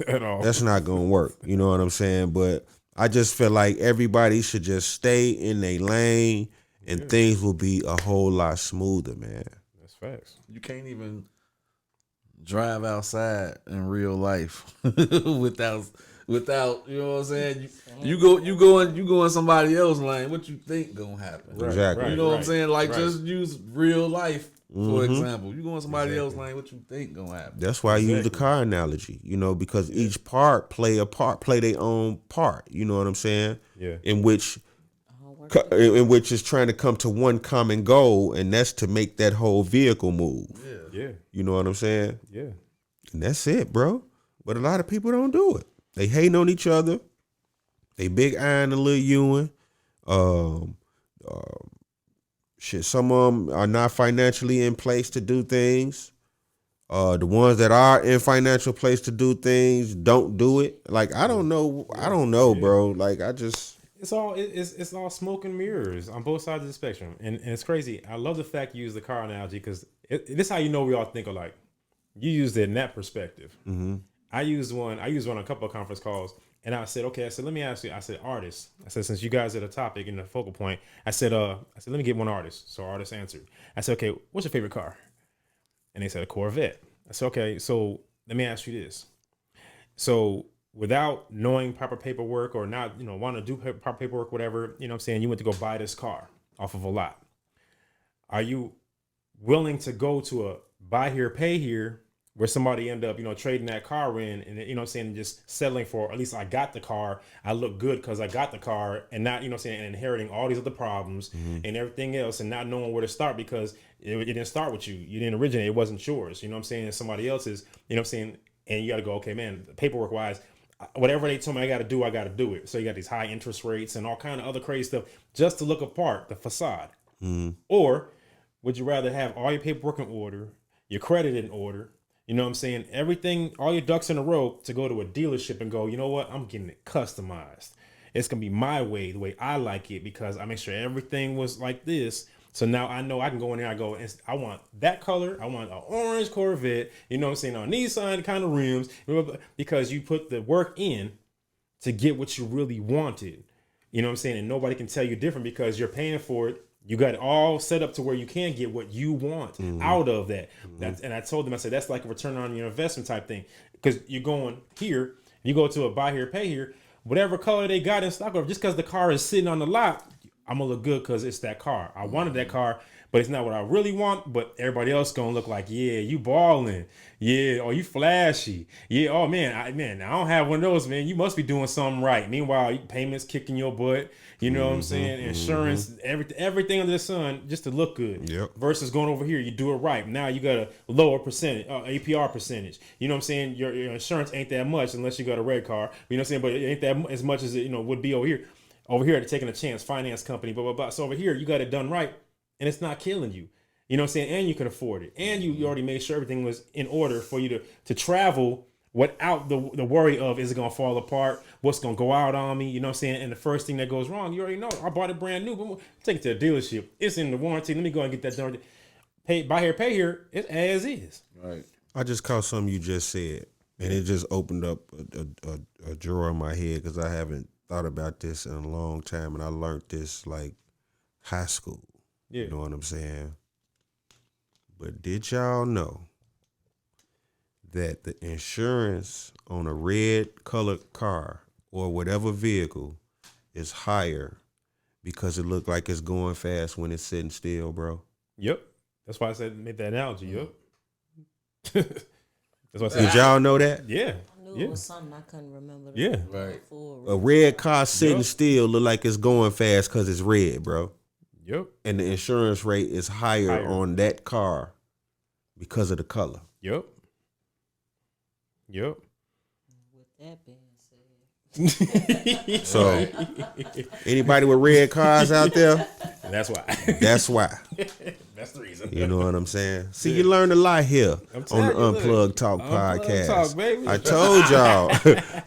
At all. That's not going to work. You know what I'm saying? But I just feel like everybody should just stay in their lane and things will be a whole lot smoother, man. That's facts. You can't even drive outside in real life without you know what I'm saying. You go in somebody else's lane. What you think gonna happen? Exactly. You know what I'm saying? Like right. just use real life for example. You go in somebody else's lane. What you think gonna happen? That's why I use the car analogy, you know, because each part play their own part. You know what I'm saying? Yeah. In which is trying to come to one common goal, and that's to make that whole vehicle move. Yeah. You know what I'm saying? Yeah. And that's it, bro. But a lot of people don't do it. They hating on each other. They big eyeing the little Ewan. Shit, some of them are not financially in place to do things. The ones that are in financial place to do things don't do it. Like I don't know, bro. Like I just It's all smoke and mirrors on both sides of the spectrum, and it's crazy. I love the fact you use the car analogy because this is how you know we all think alike. You used it in that perspective. Mm-hmm. I used one on a couple of conference calls, and I said, okay, I said, let me ask you. I said, artists. I said, since you guys are the topic and the focal point, I said, let me get one artist. So artist answered. I said, okay, what's your favorite car? And they said a Corvette. I said, okay, so let me ask you this. So without knowing proper paperwork or not, wanting to do proper paperwork, whatever, you know what I'm saying, you went to go buy this car off of a lot. Are you willing to go to a buy here, pay here, where somebody end up, trading that car in and, you know what I'm saying, just settling for, at least I got the car, I look good because I got the car, and not, you know what I'm saying, and inheriting all these other problems and everything else and not knowing where to start because it didn't start with you. You didn't originate. It wasn't yours. You know what I'm saying? It's somebody else's, you know what I'm saying? And you got to go, okay, man, paperwork wise, whatever they told me I got to do it. So you got these high interest rates and all kind of other crazy stuff just to look apart the facade. Or would you rather have all your paperwork in order, your credit in order, you know what I'm saying, everything, all your ducks in a row to go to a dealership and go, you know what, I'm getting it customized. It's going to be my way, the way I like it, because I make sure everything was like this. So now I know I can go in there, I want that color, I want an orange Corvette, you know what I'm saying, on Nissan kind of rims, because you put the work in to get what you really wanted. You know what I'm saying? And nobody can tell you different because you're paying for it. You got it all set up to where you can get what you want out of that. And I told them, I said, that's like a return on your investment type thing. Because you're going here, you go to a buy here, pay here, whatever color they got in stock, or just because the car is sitting on the lot, I'm going to look good because it's that car. I wanted that car, but it's not what I really want. But everybody else going to look like, yeah, you balling. Yeah, oh, you flashy. Yeah, oh, man, I don't have one of those, man. You must be doing something right. Meanwhile, payments kicking your butt. You know what I'm saying? Insurance, everything under the sun, just to look good. Yep. Versus going over here, you do it right. Now you got a lower percentage, APR percentage. You know what I'm saying? Your insurance ain't that much unless you got a red car. You know what I'm saying? But it ain't that as much as it would be over here. Over here, they're taking a chance, finance company, blah, blah, blah. So over here, you got it done right, and it's not killing you. You know what I'm saying? And you can afford it. And you already made sure everything was in order for you to travel without the worry of, is it going to fall apart? What's going to go out on me? You know what I'm saying? And the first thing that goes wrong, you already know. I bought it brand new, but take it to the dealership. It's in the warranty. Let me go and get that done. Buy here, pay here. It's as is. Right. I just caught something you just said, and it just opened up a drawer in my head because I haven't thought about this in a long time, and I learned this like high school. Yeah. You know what I'm saying? But did y'all know that the insurance on a red colored car or whatever vehicle is higher because it looked like it's going fast when it's sitting still, bro? Yep. That's why I said make that analogy. Yep. That's why I said. Did y'all know that? Yeah. I knew it was something I couldn't remember. Yeah. Right. A red car sitting still look like it's going fast because it's red, bro. Yep. And the insurance rate is higher on that car because of the color. Yep. With that being said, So anybody with red cars out there, That's why. that's why. That's the reason. You know what I'm saying? See, you learned a lot here on telling the you, look. Unplugged Talk Unplugged podcast. Talk, baby. I told y'all.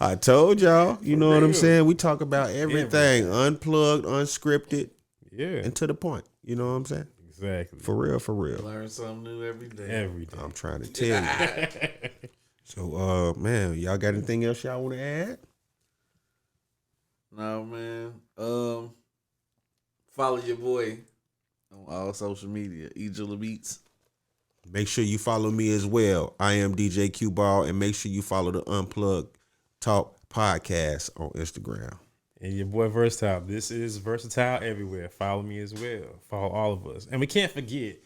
I told y'all. You know what I'm saying? We talk about everything unplugged, unscripted, Yeah. and to the point. You know what I'm saying? Exactly. For real, for real. Learn something new every day. Every day. I'm trying to tell you. So, man, y'all got anything else y'all want to add? No, man. Follow your boy on all social media. Jilla Beats. Make sure you follow me as well. I am DJ Qball, and make sure you follow the Unplugged Talk podcast on Instagram. And your boy Versatile. This is Versatile everywhere. Follow me as well. Follow all of us. And we can't forget.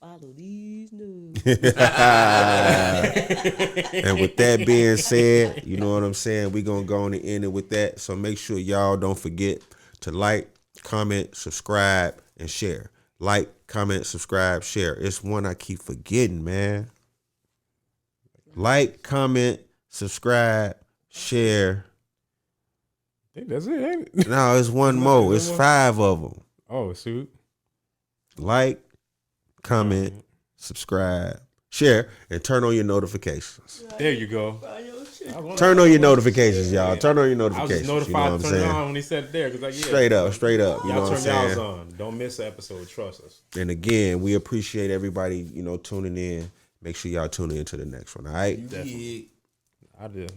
follow these news. And with that being said, you know what I'm saying? We're going to go on and end it with that. So make sure y'all don't forget to like, comment, subscribe, and share. Like, comment, subscribe, share. It's one I keep forgetting, man. Like, comment, subscribe, share. I think that's it, ain't it? No, it's one more. It's 5 of them. Oh, shoot. Like, comment, subscribe, share, and turn on your notifications. There you go. Turn on your notifications, y'all. Turn on your I was notifications. just You know what notified I'm to turn it saying? on when he said it there. Cause like, yeah, Straight up. You know y'all what I'm turn y'all's saying? on. Don't miss an episode. Trust us. And again, we appreciate everybody, tuning in. Make sure y'all tune in to the next one. All right. You dig. I did.